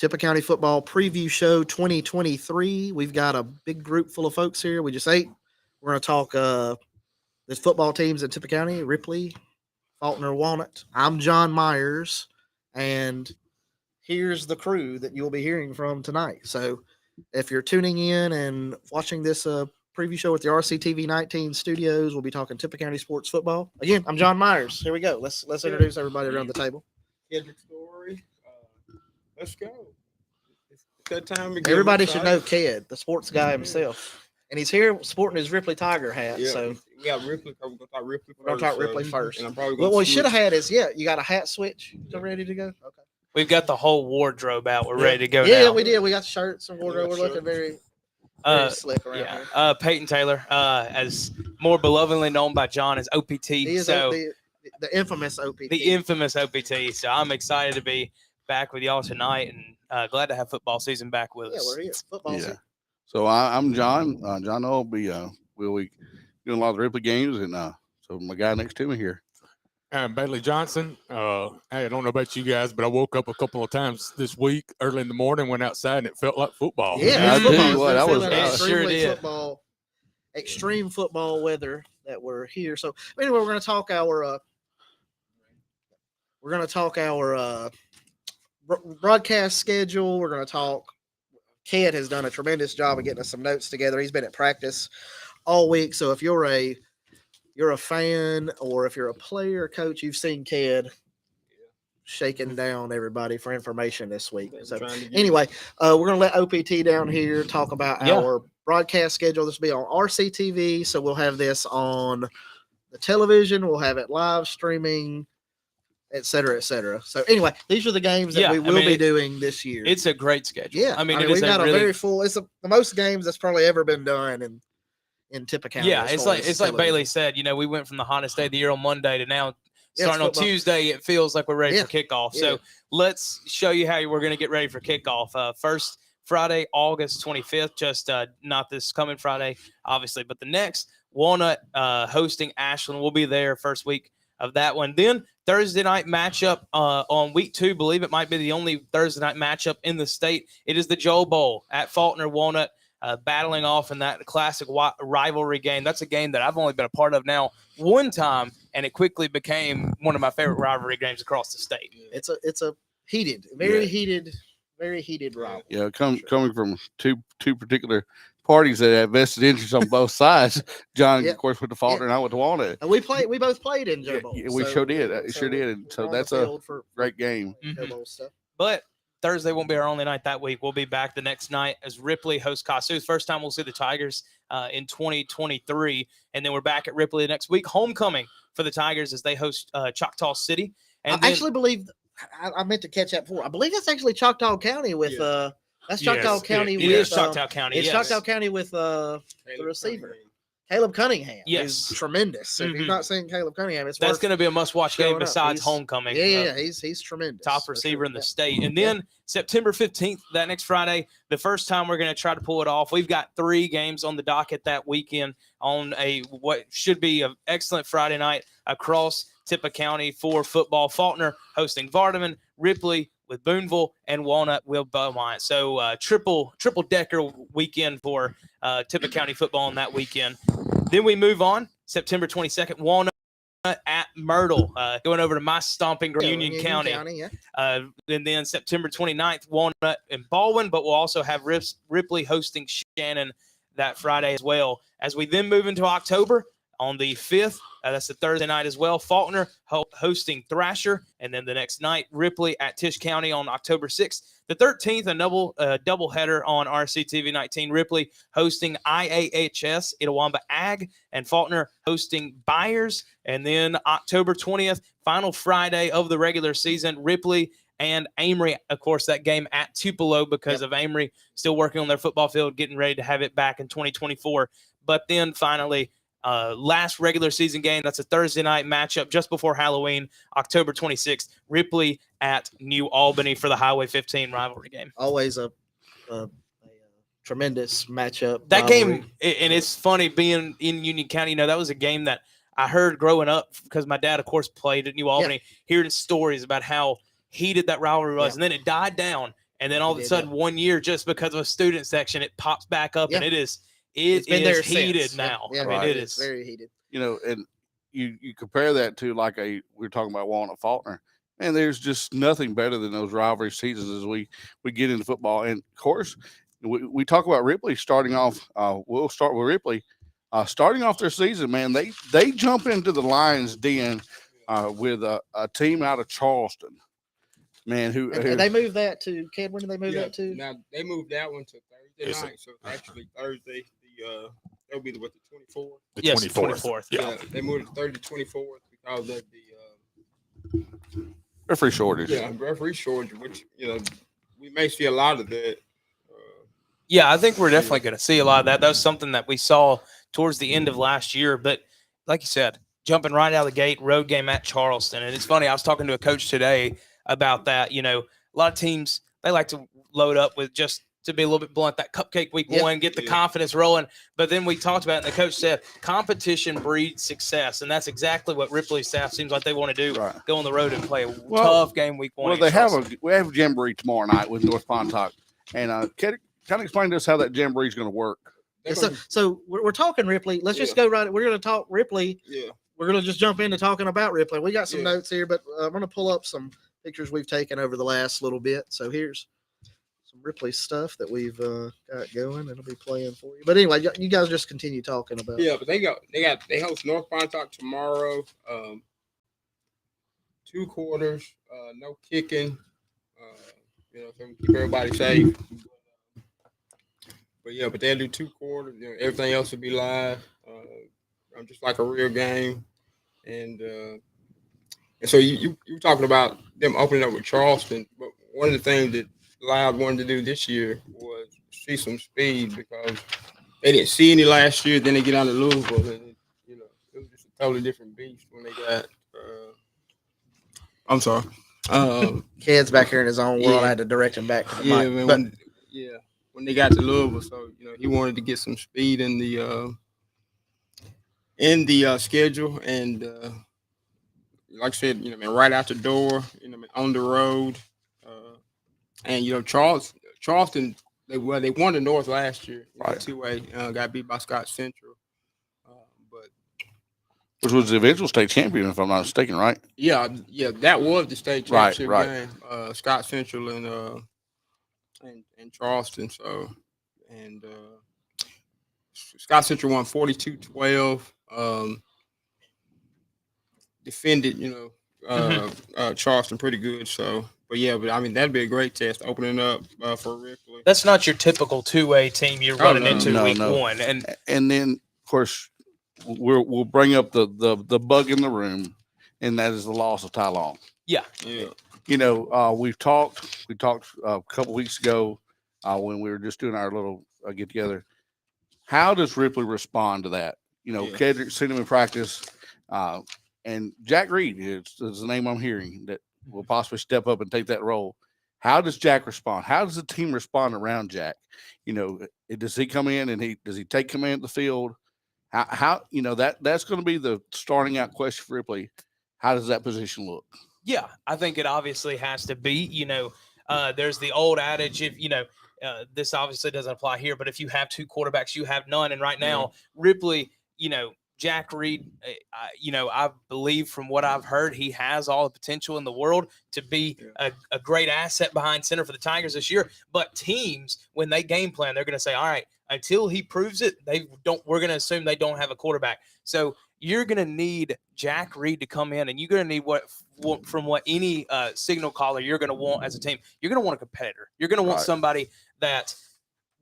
Tippah County Football Preview Show 2023. We've got a big group full of folks here. We just ate. We're going to talk the football teams in Tippah County, Ripley, Faulkner, Walnut. I'm John Myers, and here's the crew that you'll be hearing from tonight. So if you're tuning in and watching this preview show with the RCTV 19 studios, we'll be talking Tippah County sports football. Again, I'm John Myers. Here we go. Let's introduce everybody around the table. Kendrick Story. Let's go. It's that time again. Everybody should know Ked, the sports guy himself. And he's here sporting his Ripley Tiger hat. Yeah, so we got Ripley. We're gonna talk Ripley first. We're gonna talk Ripley first. And I'm probably what we should have had is you got a hat switch ready to go. Okay. We've got the whole wardrobe out. We're ready to go. Yeah, now. we did. We got shirts and wardrobe. We're looking very slick around here. Peyton Taylor, as more belovedly known by John as OPT. He is the infamous OPT. The infamous OPT. So I'm excited to be back with y'all tonight, and glad to have football season back with us. Yeah, we're here. Football season. So I'm John. John will be we'll be doing a lot of the Ripley games, and so my guy next to me here. Bailey Johnson. Hey, I don't know about you guys, but I woke up a couple of times this week early in the morning, went outside, and it felt like football. Yeah, I tell you what, that was extreme football weather that we're here. So anyway, we're going to talk our broadcast schedule. We're going to talk. Ked has done a tremendous job of getting us some notes together. He's been at practice all week. So if you're a fan, or if you're a player, coach, you've seen Ked shaking down everybody for information this week. So anyway, we're going to let OPT down here talk about our broadcast schedule. This will be on RCTV. So we'll have this on the television. We'll have it live streaming, et cetera, et cetera. So anyway, these are the games that we will be doing this year. It's a great schedule. Yeah. I mean we've got a very full, it's the most games that's probably ever been done in Tippah County. Yeah, it's like Bailey said, we went from the hottest day of the year on Monday to now starting on Tuesday. It feels like we're ready for kickoff. Yeah. So let's show you how we're going to get ready for kickoff. First Friday, August 25th, just not this coming Friday, obviously, but the next. Walnut hosting Ashland. We'll be there first week of that one. Then Thursday night matchup on week 2. Believe it might be the only Thursday night matchup in the state. It is the Joe Bowl at Faulkner Walnut. Battling off in that classic rivalry game. That's a game that I've only been a part of now one time, and it quickly became one of my favorite rivalry games across the state. It's a heated, very heated rivalry. Yeah, coming from two particular parties that have vested interests on both sides. John, of course, with the Faulkner, and I with the Walnut. And we both played in Joe Bowl. Yeah, we sure did. And so that's a great game. Joe Bowl stuff. But Thursday won't be our only night that week. We'll be back the next night as Ripley hosts Kossuth. First time we'll see the Tigers in 2023. And then we're back at Ripley next week. Homecoming for the Tigers as they host Choctaw City. And I actually believe – I meant to catch that before. I believe that's actually Choctaw County with that's Choctaw County. It is Choctaw County. It's Choctaw County with the receiver. Caleb Cunningham is tremendous. So if you've not seen Caleb Cunningham, that's going to be a must-watch game besides homecoming. Yeah, he's tremendous. Top receiver in the state. And then September 15th, that next Friday, the first time we're going to try to pull it off. We've got 3 games on the docket that weekend on what should be an excellent Friday night across Tippah County for football. Faulkner hosting Vardaman, Ripley with Booneville, and Walnut with Beaumont. So triple-decker weekend for Tippah County football on that weekend. Then we move on, September 22nd, Walnut at Myrtle, going over to my stomping Union County. And then September 29th, Walnut and Baldwin, but we'll also have Ripley hosting Shannon that Friday as well. As we then move into October, on the 5th, that's the Thursday night as well, Faulkner hosting Thrasher, and then the next night, Ripley at Tisch County on October 6th. The 13th, a doubleheader on RCTV 19, Ripley hosting IAHS, Itawamba Ag, and Faulkner hosting Byers. And then October 20th, final Friday of the regular season, Ripley and Amory. Of course, that game at Tupelo because of Amory still working on their football field, getting ready to have it back in 2024. But then finally, last regular season game, that's a Thursday night matchup just before Halloween, October 26th, Ripley at New Albany for the Highway 15 rivalry game. Always a tremendous matchup. That game, and it's funny being in Union County, that was a game that I heard growing up because my dad, of course, played at New Albany, hearing stories about how heated that rivalry was. And then it died down. and then all of a did, sudden 1 year, just because of a student section, it pops back up, and Yeah. it's been there heated since. now. Yeah, I mean, Right. it it's is. very heated. And you compare that to like we were talking about Walnut Faulkner, and there's just nothing better than those rivalry seasons as we get into football. And of course, we talk about Ripley starting off. We'll start with Ripley. Starting off their season, man, they jump into the Lions' den with a team out of Charleston, man. And they moved that to Ken. When did they move that to? Now they moved that one to Thursday Yes, sir. night, so it's actually Thursday. That'll be the 24th. The Yes, 24th. Yeah, they moved it Thursday 24th because of the referee shortage. referee shortage, which we may see a lot of that. Yeah, I think we're definitely going to see a lot of that. That was something that we saw towards the end of last year. But like you said, jumping right out of the gate, road game at Charleston. And it's funny, I was talking to a coach today about that. A lot of teams, they like to load up with, just to be a little bit blunt, that cupcake week one, get the confidence rolling. But then we talked about it, and the coach said competition breeds success. And that's exactly what Ripley's staff seems like they want to do, Right. go on the road and play a tough game week one. Well, we have a jamboree tomorrow night with North Pontotoc. And kind of explain to us how that jamboree is going to work. So we're talking Ripley. Let's just go right. We're going to talk Ripley. Yeah. We're going to just jump into talking about Ripley. We got some Yeah. notes here, but I'm going to pull up some pictures we've taken over the last little bit. So here's some Ripley stuff that we've got going. It'll be playing for you. But anyway, you guys just continue talking about. Yeah, but they host North Pontoc tomorrow. 2 quarters, no kicking. So keep everybody safe. But they'll do 2 quarters. Everything else will be live. Just like a real game. And so you were talking about them opening up with Charleston, but one of the things that Loud wanted to do this year was see some speed, because they didn't see any last year. Then they get out of Louisville, and it was just a totally different beast when they got. I'm sorry. Ked's back here in his own world. Yeah. I had to direct him back to the Yeah, mic. man. But When they got to Louisville, so he wanted to get some speed in the schedule, and like I said, right out the door, on the road, and Charleston, they won the North last year, Right. 2A, got beat by Scott Central, but Which was the eventual state champion, if I'm not mistaken, right? yeah, that was the state championship Right. game, Scott Central and Charleston. So, and Scott Central won 42-12. Defended, Charleston pretty good. So, but I mean, that'd be a great test opening up for Ripley. That's not your typical 2A team you're running into week one. And then, of course, we'll bring up the bug in the room, and that is the loss of Ty Long. Yeah. We talked a couple weeks ago when we were just doing our little get together. How does Ripley respond to that? Kedrick's seen him in practice, and Jack Reed is the name I'm hearing that will possibly step up and take that role. How does Jack respond? How does the team respond around Jack? Does he come in and does he take command of the field? How that's going to be the starting out question for Ripley. How does that position look? Yeah, I think it obviously has to be. There's the old adage, if this obviously doesn't apply here, but if you have 2 quarterbacks, you have none. And right now, Ripley, Jack Reed, I believe from what I've heard, he has all the potential in the world to be a great asset behind center for the Tigers this year. But teams, when they game plan, they're going to say, all right, until he proves it, we're going to assume they don't have a quarterback. So you're going to need Jack Reed to come in, and you're going to need what any signal caller you're going to want as a team. You're going to want a competitor. You're going to want somebody that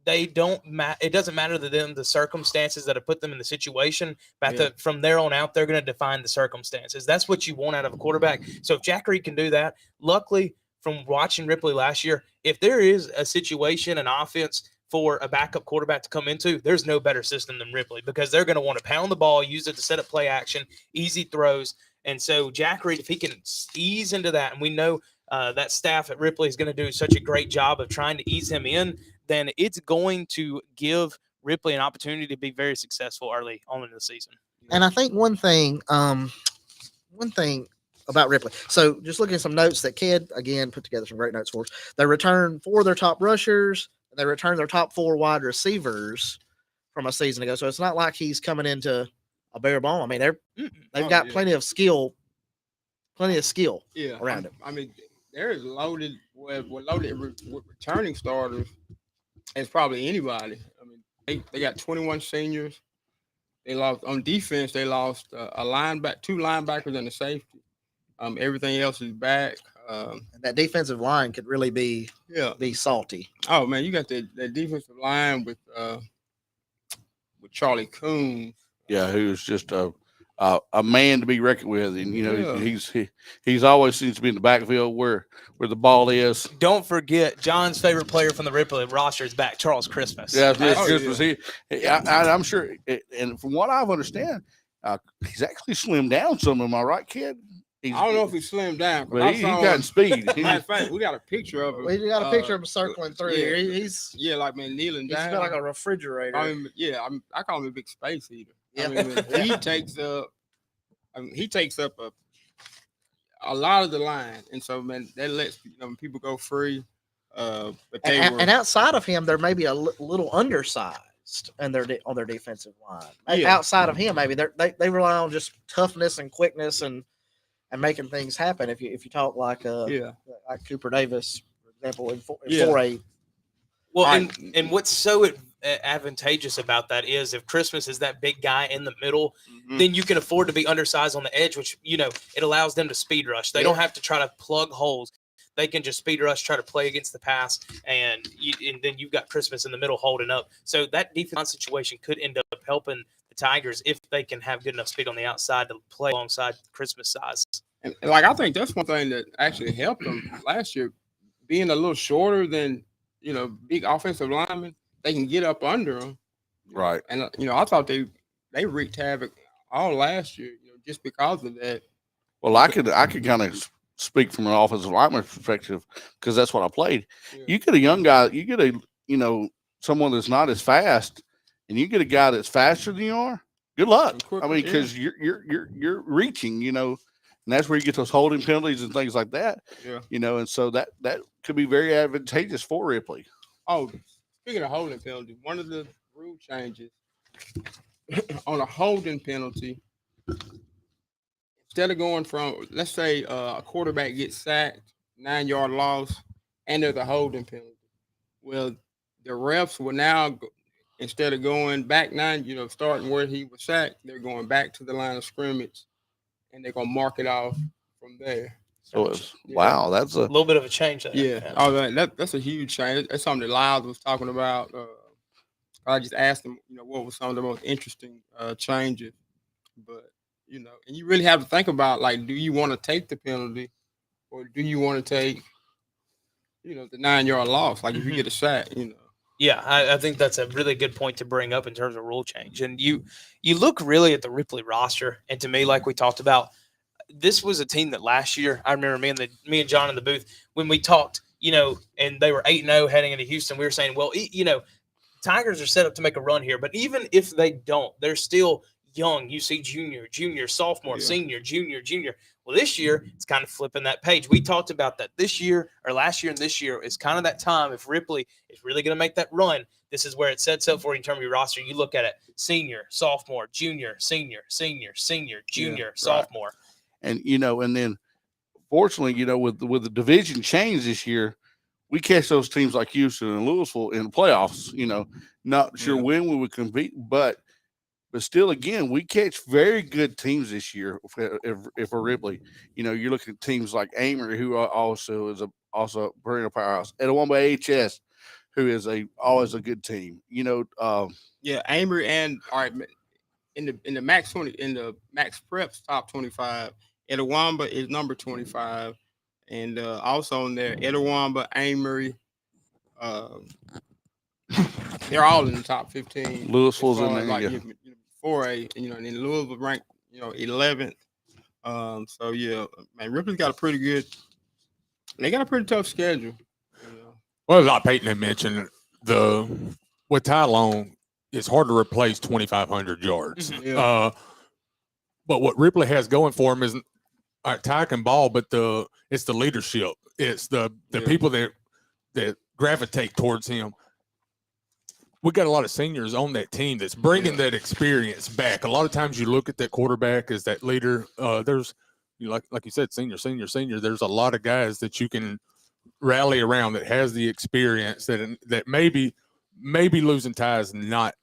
it doesn't matter to them the circumstances that have put them in the situation, but from there on out, they're going to define the circumstances. That's what you want out of a quarterback. So if Jack Reed can do that, luckily from watching Ripley last year, if there is a situation, an offense for a backup quarterback to come into, there's no better system than Ripley, because they're going to want to pound the ball, use it to set up play action, easy throws. And so Jack Reed, if he can ease into that, and we know that staff at Ripley is going to do such a great job of trying to ease him in, then it's going to give Ripley an opportunity to be very successful early on in the season. And I think one thing about Ripley. So just looking at some notes that Ked again put together some great notes for us. They returned 4 of their top rushers. And they returned their top 4 wide receivers from a season ago. So it's not like he's coming into a bare bone. I mean, they've got plenty of skill around him. I mean, they're as loaded with returning starters as probably anybody. I mean, they got 21 seniors. They lost on defense. They lost two linebackers and a safety. Everything else is back. And that defensive line could really be salty. Oh man, you got the defensive line with Charlie Coons. Yeah, who's just a man to be reckoned with, and you know he's always seems to be in the backfield where the ball is. Don't forget John's favorite player from the Ripley roster is back, Charles Christmas. Yeah, Christmas. I'm sure, and from what I've understand, he's actually slimmed down some. Am I right, kid? I don't know if he slimmed down, but he got speed. Matter of fact, we got a picture of him. We got a picture of him circling through here. He's like man kneeling down. He's got like a refrigerator. I mean, I call him a big space eater. Yeah. I mean, he takes up. He takes up a lot of the line, and so man, that lets people go free. But and outside of him, there may be a little undersized, and on their defensive line. Yeah. Outside of him, maybe they rely on just toughness and quickness and making things happen. If you talk like Cooper Davis, for example, in 4A. Well, and what's so advantageous about that is if Christmas is that big guy in the middle, then you can afford to be undersized on the edge, which it allows them to speed rush. They don't have to try to plug holes. They can just speed rush, try to play against the pass, and then you've got Christmas in the middle holding up. So that defense situation could end up helping the Tigers if they can have good enough speed on the outside to play alongside Christmas size. And I think that's one thing that actually helped them last year, being a little shorter than big offensive linemen. They can get up under them, right? And I thought they wreaked havoc all last year, just because of that. Well, I could kind of speak from an offensive lineman perspective because that's what I played. Yeah. You get a young guy, you get someone that's not as fast, and you get a guy that's faster than you are. Good luck. I mean, because you're reaching, and that's where you get those holding penalties and things like that. Yeah. And so that could be very advantageous for Ripley. Oh, speaking of holding penalty, one of the rule changes on a holding penalty, instead of going from, let's say a quarterback gets sacked, 9-yard loss, and there's a holding penalty. Well, the refs will now, instead of going back starting where he was sacked, they're going back to the line of scrimmage, and they're going to mark it off from there. So wow, that's a little bit of a change there. Yeah. Oh, that's a huge change. That's something that Lyles was talking about. I just asked him, what was some of the most interesting changes. But, and you really have to think about, like, do you want to take the penalty or do you want to take, the 9-yard loss? Like, if you get a sack, Yeah, I think that's a really good point to bring up in terms of rule change. And you look really at the Ripley roster, and to me, like we talked about, this was a team that last year, I remember me and John in the booth, when we talked, and they were 8-0 heading into Houston, we were saying, well, Tigers are set up to make a run here, but even if they don't, they're still young. You see junior, sophomore, senior, junior. Well, this year, it's kind of flipping that page. We talked about that last year and this year is kind of that time. If Ripley is really going to make that run, this is where it sets up for you in terms of your roster. You look at it, senior, sophomore, junior, senior, junior, sophomore. Right. And, and then fortunately, with the division change this year, we catch those teams like Houston and Louisville in the playoffs, not sure when we would compete, but still, again, we catch very good teams this year if we're Ripley. You're looking at teams like Amory, who also is a perennial powerhouse, Etowamba HS, who is always a good team. Amory and all right, in the max preps top 25. Etowamba is number 25, and also in there, Etowamba, Amory, they're all in the top 15. Louisville's in there, like, 4A, and then Louisville ranked, 11th. So yeah, man, Ripley's got a pretty tough schedule. Well, like Peyton had mentioned, with Ty Long, it's hard to replace 2,500 yards. Yeah. But what Ripley has going for him is all right, Ty can ball, but it's the leadership. It's the people that gravitate towards him. We got a lot of seniors on that team that's bringing that experience back. A lot of times you look at that quarterback as that leader. There's, like you said, senior. There's a lot of guys that you can rally around that has the experience that maybe losing ties is not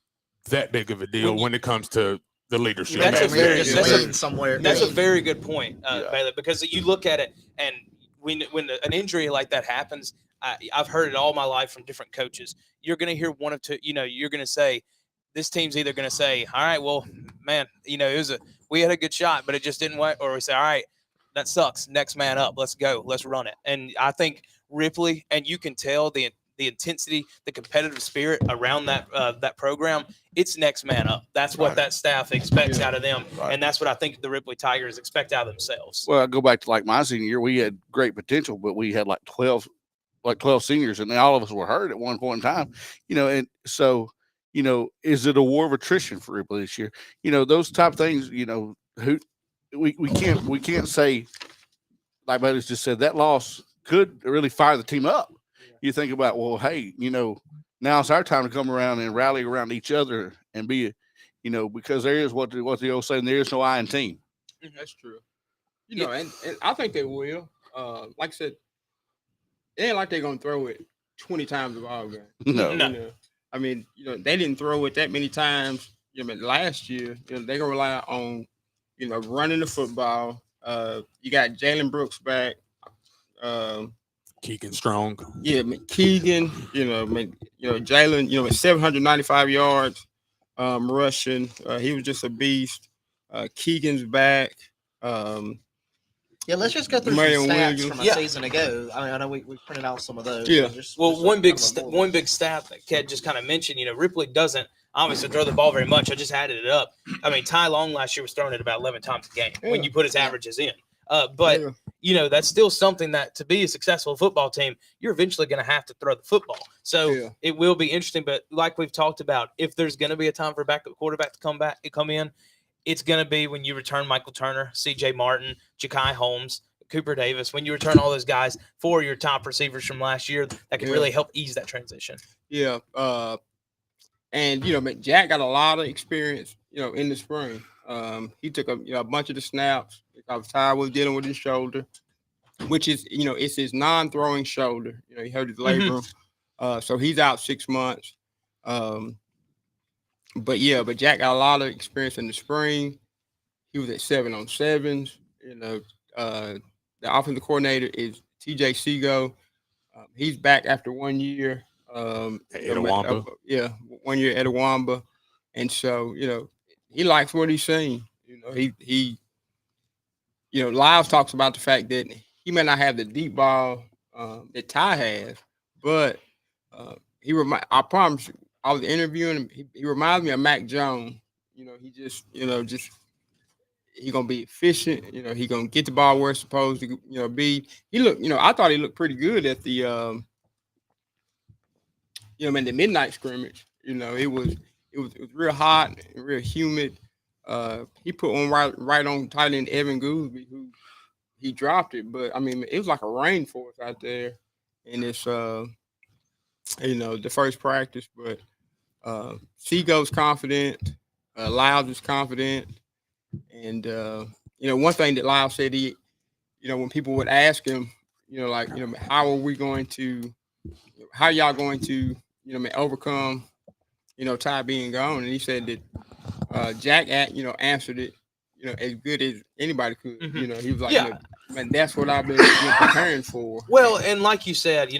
that big of a deal when it comes to the leadership. That's a very somewhere. That's a very good point, Bailey, because you look at it, and when an injury like that happens, I've heard it all my life from different coaches. You're going to hear one of two. You're going to say, this team's either going to say, all right, well, man, we had a good shot, but it just didn't work, or we say, all right, that sucks. Next man up. Let's go. Let's run it. And I think Ripley, and you can tell the intensity, the competitive spirit around that program, it's next man up. That's what that staff expects out of them. Right. And that's what I think the Ripley Tigers expect out of themselves. Well, I go back to like my senior year, we had great potential, but we had like 12 seniors, and all of us were hurt at one point in time, and so, is it a war of attrition for Ripley this year? Those type of things, who we can't say, like Bailey's just said, that loss could really fire the team up. You think about, well, hey, now it's our time to come around and rally around each other and be, because there is what the old saying, there is no I in team. That's true. And I think they will. Like I said, it ain't like they're gonna throw it 20 times a ball game. No. I mean, they didn't throw it that many times. Last year, they're gonna rely on, running the football. You got Jalen Brooks back. Keegan Strong. Yeah, Keegan. Jalen. At 795 yards rushing. He was just a beast. Keegan's back. Let's just go through Marion some stats Williams. from a season ago. I know we printed out some of those. Yeah. One big stat that Ked just kind of mentioned. Ripley doesn't obviously throw the ball very much. I just added it up. I mean, Ty Long last year was throwing it about 11 times a game when you put his averages in. But that's still something that to be a successful football team, you're eventually going to have to throw the football. So it will be interesting. But like we've talked about, if there's going to be a time for a backup quarterback to come in, it's going to be when you return Michael Turner, C.J. Martin, Ja'Kai Holmes, Cooper Davis, when you return all those guys for your top receivers from last year, that can really help ease that transition. Yeah. And, Jack got a lot of experience, in the spring. He took a bunch of the snaps because Ty was dealing with his shoulder, which is, it's his non-throwing shoulder. He hurt his labrum. So he's out 6 months. But Jack got a lot of experience in the spring. He was at 7-on-7s. The offensive coordinator is TJ Seago. He's back after 1 year. At Awamba. 1 year at Awamba. And so, he likes what he's seen. He Lyles talks about the fact that he may not have the deep ball that Ty has, but I promise you, I was interviewing him. He reminds me of Mac Jones. He just he's gonna be efficient. He's gonna get the ball where it's supposed to, be. He looked, I thought he looked pretty good at the, the midnight scrimmage. It was real hot and real humid. He put one right on tight end Evan Goolsby, who he dropped it, but I mean, it was like a rainforest out there, and it's the first practice. But Seago's confident, Lyles is confident, and one thing that Lyles said, he, when people would ask him, how y'all going to overcome, Ty being gone, and he said that Jack answered it, as good as anybody could. He was like, man, that's what I've been preparing for. Well, and like you said,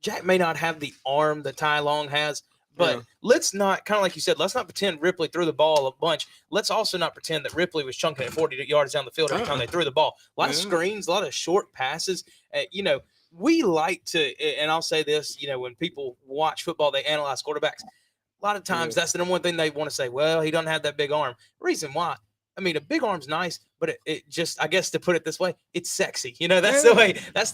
Jack may not have the arm that Ty Long has, but let's not, kind of like you said, let's not pretend Ripley threw the ball a bunch. Let's also not pretend that Ripley was chunking it 40 yards down the field every time they threw the ball. A lot of screens, a lot of short passes. We like to, and I'll say this, when people watch football, they analyze quarterbacks. A lot of times that's the number one thing they want to say, well, he doesn't have that big arm. Reason why. I mean, a big arm's nice, but it just, I guess to put it this way, it's sexy. That's the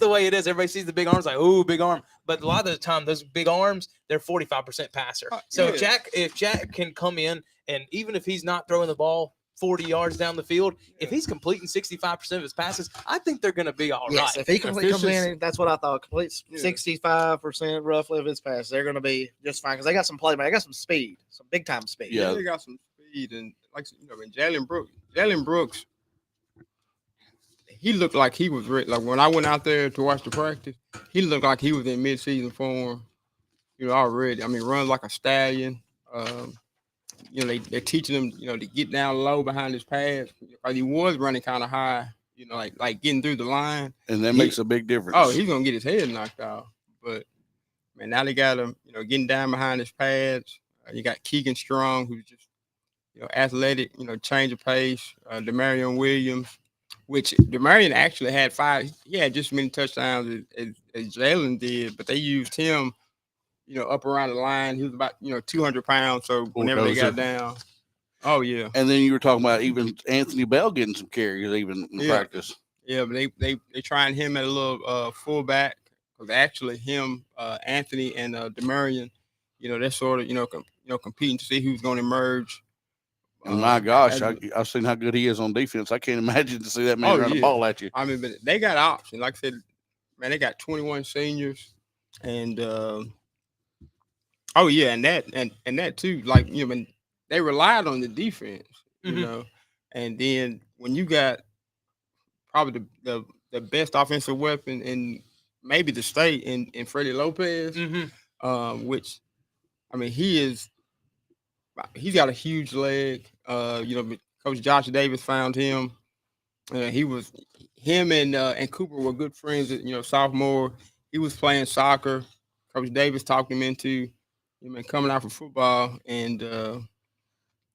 way it is. Everybody sees the big arms like, oh, big arm. But a lot of the time, those big arms, they're 45% passer. So if Jack can come in, and even if he's not throwing the ball 40 yards down the field. If he's completing 65% of his passes, I think they're going to be all Yes, right. if he comes in, Efficiency. that's what I thought. Completes 65% roughly of his passes, they're going to be just fine because they got some play, man. They got some speed, some big time speed. Yeah. They got some speed, and like and Jalen Brooks, he looked like he was ready. Like when I went out there to watch the practice, he looked like he was in midseason form. Already. I mean, runs like a stallion. They're teaching him, to get down low behind his pads. He was running kind of high, like getting through the line. And that makes a big difference. Oh, he's gonna get his head knocked out. But man, now they got him, getting down behind his pads. You got Keegan Strong, who's just, athletic, change of pace. Demarion Williams, which Demarion actually had 5. He had just as many touchdowns as Jalen did, but they used him, up around the line. He was about, 200 pounds. So whenever they got down, oh yeah. And then you were talking about even Anthony Bell getting some carries even in practice. Yeah, but they trying him at a little fullback because actually him, Anthony and Demarion, they're sort of competing to see who's going to emerge. And my gosh, I've seen how good he is on defense. I can't imagine to see that man run the ball at you. I mean, but they got options. Like I said, man, they got 21 seniors, and and that too. Like when they relied on the defense, and then when you got probably the best offensive weapon in maybe the state in Freddie Lopez, which I mean he's got a huge leg. Coach Josh Davis found him. Him and Cooper were good friends. Sophomore, he was playing soccer. Coach Davis talked him into coming out for football, and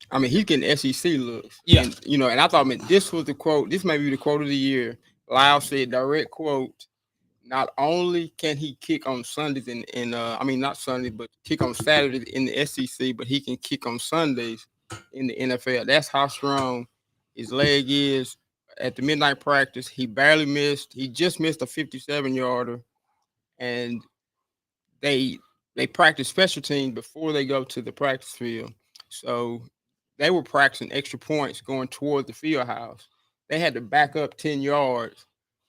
I mean he's getting SEC looks. Yeah, and I thought, man, this was the quote. This may be the quote of the year. Lyle said, direct quote. Not only can he kick on Sundays I mean not Sundays, but kick on Saturdays in the SEC, but he can kick on Sundays in the NFL. That's how strong his leg is. At the midnight practice, he barely missed. He just missed a 57-yarder, and they practice special teams before they go to the practice field. So they were practicing extra points going toward the field house. They had to back up 10 yards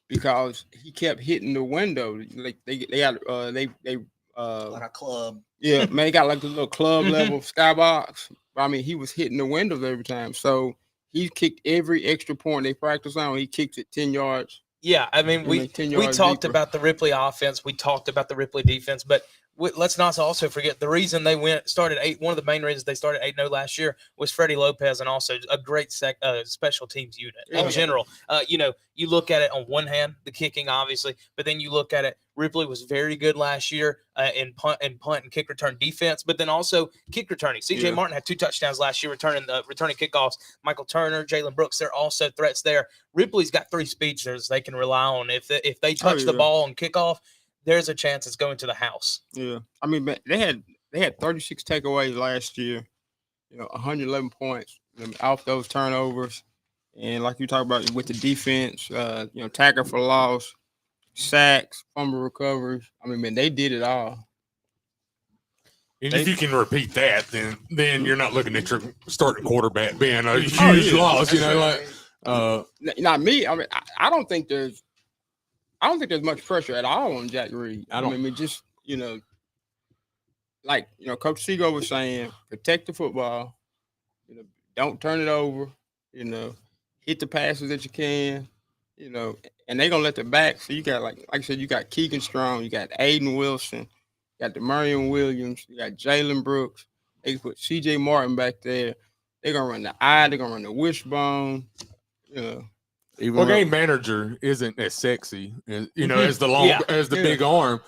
because he kept hitting the window. Like they got like a club. Yeah, man, they got like a little club level skybox. I mean, he was hitting the windows every time. So he kicked every extra point they practiced on. He kicked it 10 yards. Yeah, I mean, we talked about the Ripley offense. We talked about the Ripley defense, but let's not also forget the reason they started 8. One of the main reasons they started 8-0 last year was Freddie Lopez, and also a great special teams unit in general. You look at it on one hand, the kicking, obviously, but then you look at it. Ripley was very good last year in punt and kick return defense, but then also kick returning. CJ Martin had 2 touchdowns last year returning kickoffs. Michael Turner, Jalen Brooks, they're also threats there. Ripley's got 3 speedsters they can rely on. If they touch the ball on kickoff, there's a chance it's going to the house. Yeah, I mean, they had 36 takeaways last year. 111 points off those turnovers, and like you talk about with the defense, tackle for loss, sacks, fumble recoveries. I mean, man, they did it all. And if you can repeat that, then you're not looking at your starting quarterback being a huge loss. Not me. I mean, I don't think there's much pressure at all on Jack Reed. Just Coach Seago was saying, protect the football. Don't turn it over. Hit the passes that you can. And they're gonna let the back. So you got like I said, you got Keegan Strong, you got Aiden Wilson, you got Demarion Williams, you got Jalen Brooks. They put CJ Martin back there. They're gonna run the eye. They're gonna run the wishbone. Game manager isn't as sexy, as the big arm,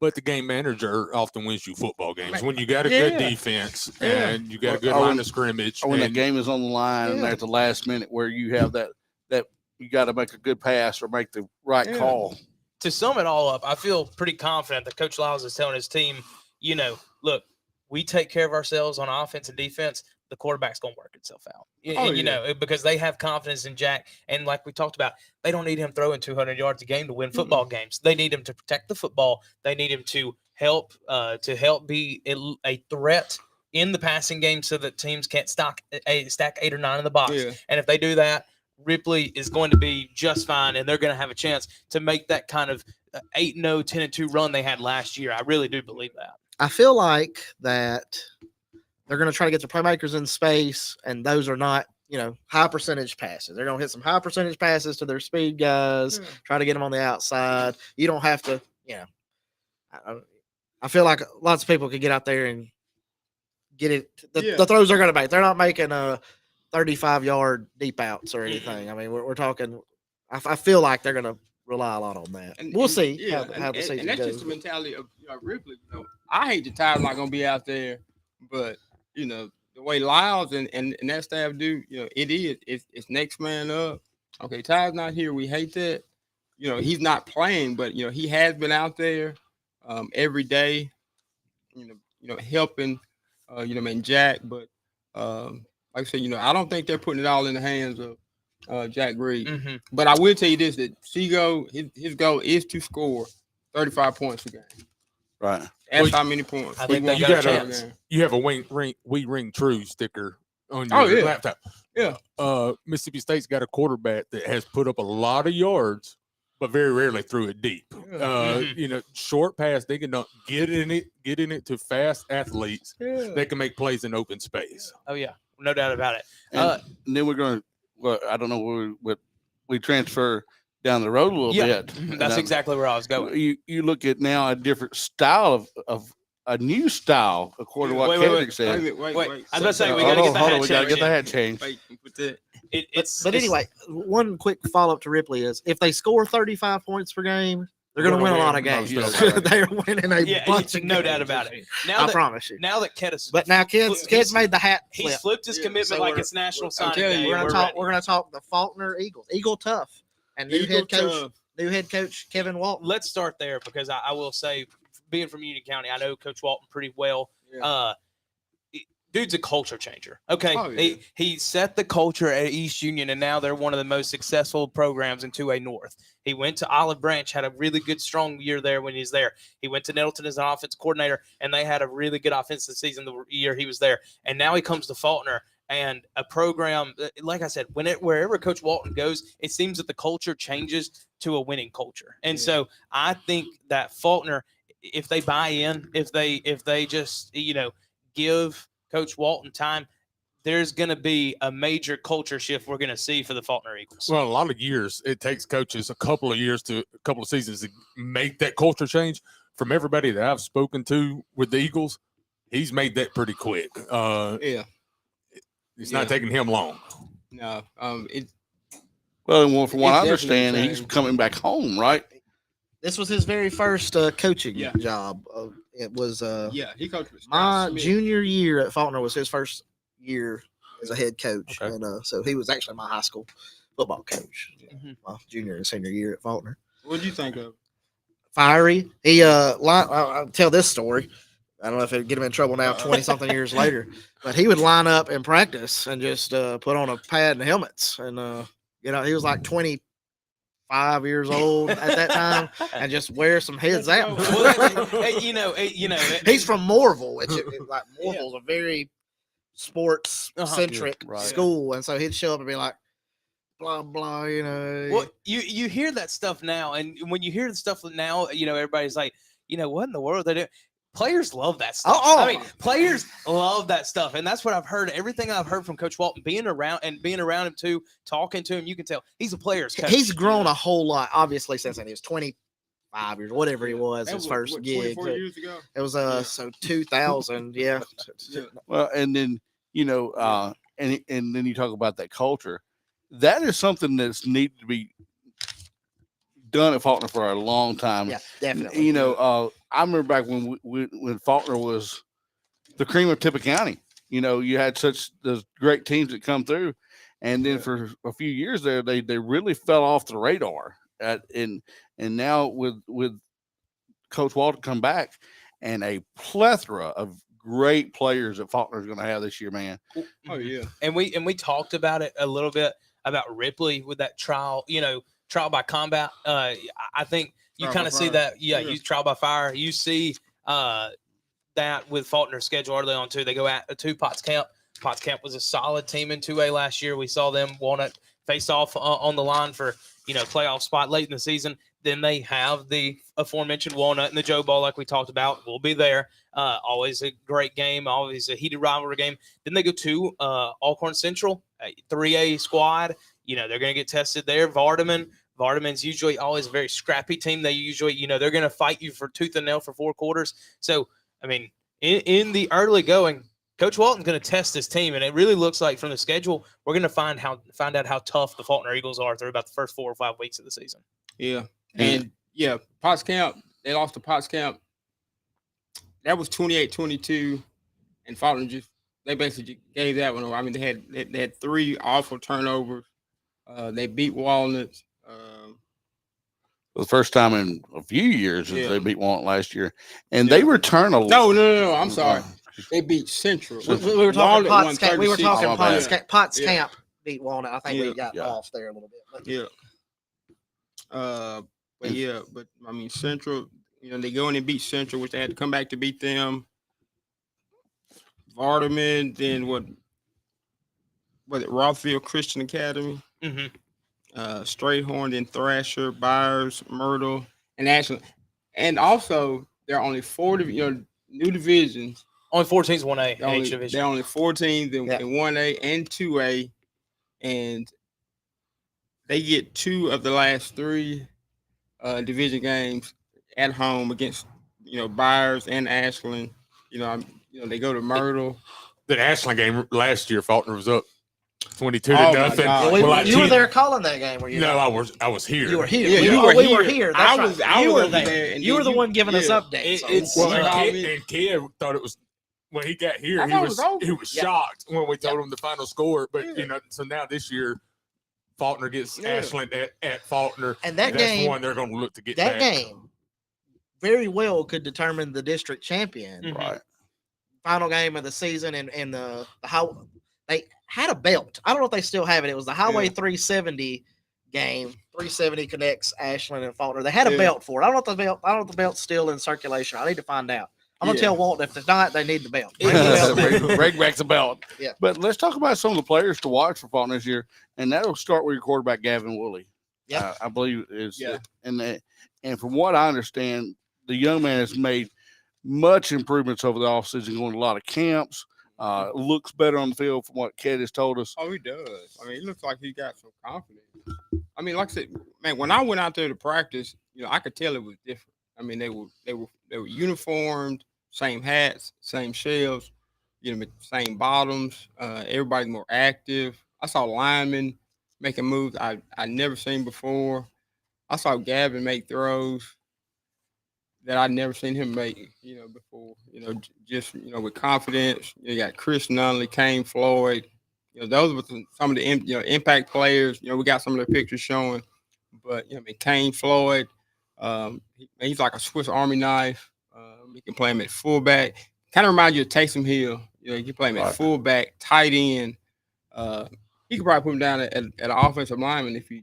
but the game manager often wins you football games when you got a good defense and you got a good line of scrimmage. Or when the game is on the line and at the last minute where you have that you got to make a good pass or make the right call. To sum it all up, I feel pretty confident that Coach Lyles is telling his team, look, we take care of ourselves on offense and defense. The quarterback's going to work itself out, because they have confidence in Jack. And like we talked about, they don't need him throwing 200 yards a game to win football games. They need him to protect the football. They need him to help be a threat in the passing game so that teams can't stack 8 or 9 in the box. Yeah. And if they do that, Ripley is going to be just fine, and they're going to have a chance to make that kind of 8-0, 10-2 run they had last year. I really do believe that. I feel like that they're going to try to get the playmakers in space, and those are not, high percentage passes. They're going to hit some high percentage passes to their speed guys, try to get them on the outside. You don't have to, I feel like lots of people could get out there and get it. The throws they're going to make. They're not making 35-yard deep outs or anything. I mean, we're talking. I feel like they're going to rely a lot on that. We'll see how the season and that's goes. just the mentality of Ripley. I hate the Tide not going to be out there, but the way Lyles and that staff do, it's next man up. Okay, Tide's not here. We hate that. He's not playing, but he has been out there every day. Helping. Jack, but like I said, I don't think they're putting it all in the hands of Jack Reed. Mm-hmm. But I will tell you this: that Seago, his goal is to score 35 points a game. Right. That's how many points. I think We they want got a to chance. You have a We Ring True sticker on your laptop. Yeah. Mississippi State's got a quarterback that has put up a lot of yards, but very rarely threw it deep. Short pass, they can get in it to fast athletes. Yeah. They can make plays in open space. Oh yeah, no doubt about it. And then we're going to. Well, I don't know where we transfer down the road a little bit. That's exactly where I was going. You look at now a different style of a new style, according to what Kendrick said. Wait. I was about to say we Hold got to on, we got to get the hat changed. Wait, put that. But anyway, one quick follow up to Ripley is if they score 35 points per game, they're going to win a lot of games. They're winning a bunch of no games. doubt about it. I promise you. Now that Kedis, But now Ked's made the hat he's flip. flipped his commitment So like it's national signing telling day. you, We're gonna talk the Faulkner Eagles. Eagle tough. And new head coach Kevin Walton. Let's start there because I will say, being from Union County, I know Coach Walton pretty well. Yeah. Dude's a culture changer. Okay. Oh, yeah. He set the culture at East Union, and now they're one of the most successful programs in 2A North. He went to Olive Branch, had a really good, strong year there when he's there. He went to Nettleton as an offense coordinator, and they had a really good offensive season the year he was there. And now he comes to Faulkner, and a program, like I said, wherever Coach Walton goes, it seems that the culture changes to a winning culture. And so I think that Faulkner, if they buy in, if they just, give Coach Walton time, there's going to be a major culture shift we're going to see for the Faulkner Eagles. Well, a lot of years it takes coaches a couple of seasons to make that culture change. From everybody that I've spoken to with the Eagles, he's made that pretty quick. It's not taking him long. No. Well, from what I It's understand, definitely he's changed. coming back home, right? This was his very first coaching job. It was He coached with my Scott Smith. junior year at Faulkner was his first year as a head coach. Okay. And so he was actually my high school football coach. Mhm. My junior and senior year at Faulkner. What'd you think of? Fiery. He I'll tell this story. I don't know if it'd get him in trouble now 20 something years later, but he would line up in practice and just put on a pad and helmets. And he was like 25 years old at that time and just wear some heads out. He's from Moorville, which like Moorville's a very sports centric Right. school. And so he'd show up and be like, blah, blah, Well, you hear that stuff now, and when you hear the stuff now, everybody's like, what in the world they do? Players love that stuff. Oh. I mean, players love that stuff, and that's what I've heard. Everything I've heard from Coach Walton, being around him too, talking to him, you can tell he's a player's coach. He's grown a whole lot, obviously, since then. He was 25 years, whatever he was, That his first gig. 24 years ago? It was so 2000, yeah. Well, and then and then you talk about that culture. That is something that's needed to be done at Faulkner for a long time. Yeah, definitely. I remember back when Faulkner was the cream of Tippah County. You had those great teams that come through, and then for a few years there, they really fell off the radar. And now with Coach Walton come back and a plethora of great players that Faulkner's going to have this year, man. Oh yeah. And we talked about it a little bit about Ripley with that trial by combat. I think you Trial kind by of see fire. that. Yeah, Yeah. you trial by fire. You see that with Faulkner's schedule early on too. They go to Potts Camp. Potts Camp was a solid team in 2A last year. We saw them Walnut face off on the line for playoff spot late in the season. Then they have the aforementioned Walnut and the Joe Ball, like we talked about. We'll be there. Always a great game, always a heated rivalry game. Then they go to Alcorn Central, a 3A squad. They're going to get tested there. Vardaman's usually always a very scrappy team. They usually, they're going to fight you for tooth and nail for 4 quarters. So, I mean, in the early going, Coach Walton's going to test this team, and it really looks like from the schedule, we're going to find out how tough the Faulkner Eagles are through about the first 4 or 5 weeks of the season. Yeah. And, Potts Camp, they lost to Potts Camp. That was 28-22, and Faulkner they basically gave that one away. I mean, they had 3 awful turnovers. They beat Walnut. For the first time in a few years, they beat Walnut last year, and they return a lot. No. I'm sorry. They beat Central. We were talking Walnut Potts Camp. We were talking Potts Yeah. Camp beat Walnut. I think we got off there a little bit. But I mean, Central, they go in and beat Central, which they had to come back to beat them. Vardaman, then what was it, Rothfield Christian Academy? Mm-hmm. Strayhorn, then Thrasher, Byers, Myrtle, and Ashland. And also, there are only 4 new divisions. Only 4 teams, 1A, H division. There are only 4 teams in 1A and 2A, and they get 2 of the last 3 division games at home against Byers and Ashland. They go to Myrtle. The Ashland game last year, Faulkner was up 22 Oh, to my nothing. God. Well, You were there calling that game, were you? No, I was here. You were here. Yeah, we were here. That's I was you were over there. there, and You were then the one giving us updates. Well, Wow. and Kid thought it was when he got here. I He thought it was was over. he was shocked when we told him the final score. But so now this year, Faulkner gets Ashland at Faulkner, And that that's game, one they're going to look to get that back. game very well could determine the district champion. Mhm. Right. Final game of the season, and the how they had a belt. I don't know if they still have it. It was the Highway 370 game. 370 connects Ashland and Faulkner. They had a belt for it. I don't know if the belt's still in circulation. I need to find out. I'm gonna tell Walton if it's not, they need the belt. Bring the belt back. Bring back the belt. Yeah. But let's talk about some of the players to watch for Faulkner this year, and that'll start with your quarterback Gavin Woolley. Yeah. I believe is. Yeah. And from what I understand, the young man has made much improvements over the offseason, going to a lot of camps. Looks better on the field from what Ked has told us. Oh, he does. I mean, it looks like he got some confidence. I mean, like I said, man, when I went out there to practice, I could tell it was different. I mean, they were uniformed, same hats, same shells, same bottoms. Everybody's more active. I saw linemen making moves I never seen before. I saw Gavin make throws that I'd never seen him make, before. Just with confidence. You got Chris Nunley, Kane Floyd. Those were some of the impact players. We got some of their pictures showing, but Kane Floyd, he's like a Swiss Army knife. You can play him at fullback. Kind of reminds you of Taysom Hill. You can play him at fullback, tight end. He could probably put him down at an offensive lineman if he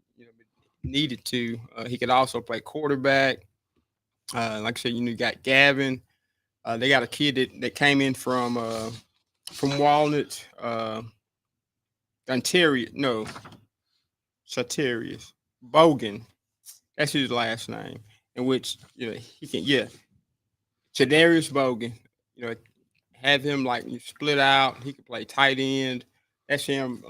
needed to. He could also play quarterback. Like I said, you got Gavin. They got a kid that came in from Walnut. Satirius Bogan. That's his last name. In which he can Chadarius Bogan. Have him split out. He can play tight end. That's him.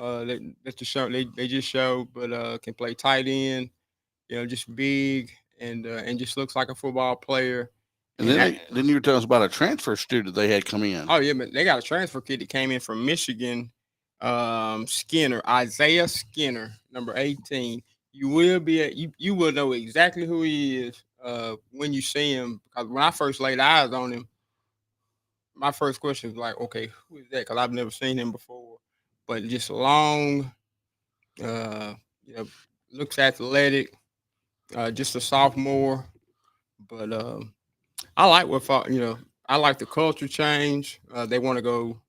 That's the show. They just showed, but can play tight end. Just big and just looks like a football player. And then you were telling us about a transfer student they had come in. Oh yeah, but they got a transfer kid that came in from Michigan. Skinner, Isaiah Skinner, number 18. You will know exactly who he is when you see him. Because when I first laid eyes on him, my first question was like, okay, who is that? Because I've never seen him before. But just long, looks athletic, just a sophomore. But I like I like the culture change. They want to go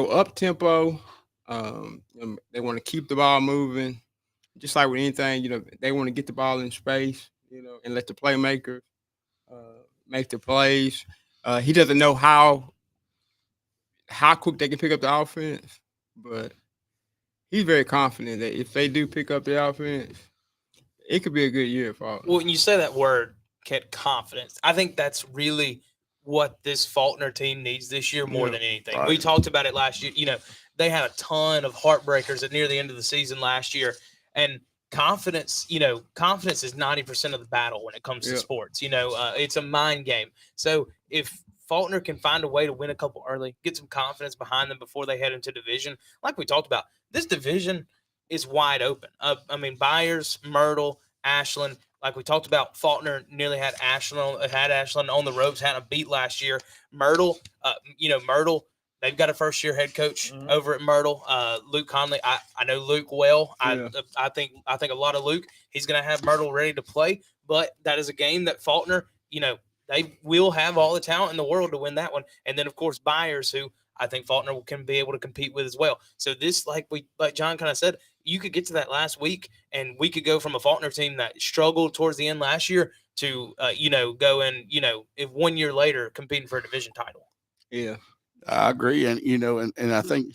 up tempo. They want to keep the ball moving. Just like with anything, they want to get the ball in space, and let the playmakers make the plays. He doesn't know how quick they can pick up the offense, but he's very confident that if they do pick up the offense, it could be a good year for Faulkner. Well, when you say that word, confidence, I think that's really what this Faulkner team needs this year more than anything. Right. We talked about it last year. You know, they had a ton of heartbreakers at near the end of the season last year, and confidence is 90% of the battle when it comes to sports. It's a mind game. So if Faulkner can find a way to win a couple early, get some confidence behind them before they head into division, like we talked about, this division is wide open. Byers, Myrtle, Ashland, like we talked about, Faulkner nearly had Ashland on the ropes, had a beat last year. Myrtle, they've got a first-year head coach over at Myrtle, Luke Conley. I know Luke well. I think a lot of Luke. He's going to have Myrtle ready to play, but that is a game that Faulkner, they will have all the talent in the world to win that one. And then, of course, Byers, who I think Faulkner can be able to compete with as well. So this, like John kind of said, you could get to that last week, and we could go from a Faulkner team that struggled towards the end last year to, go in, if 1 year later competing for a division title. Yeah, I agree. And, and I think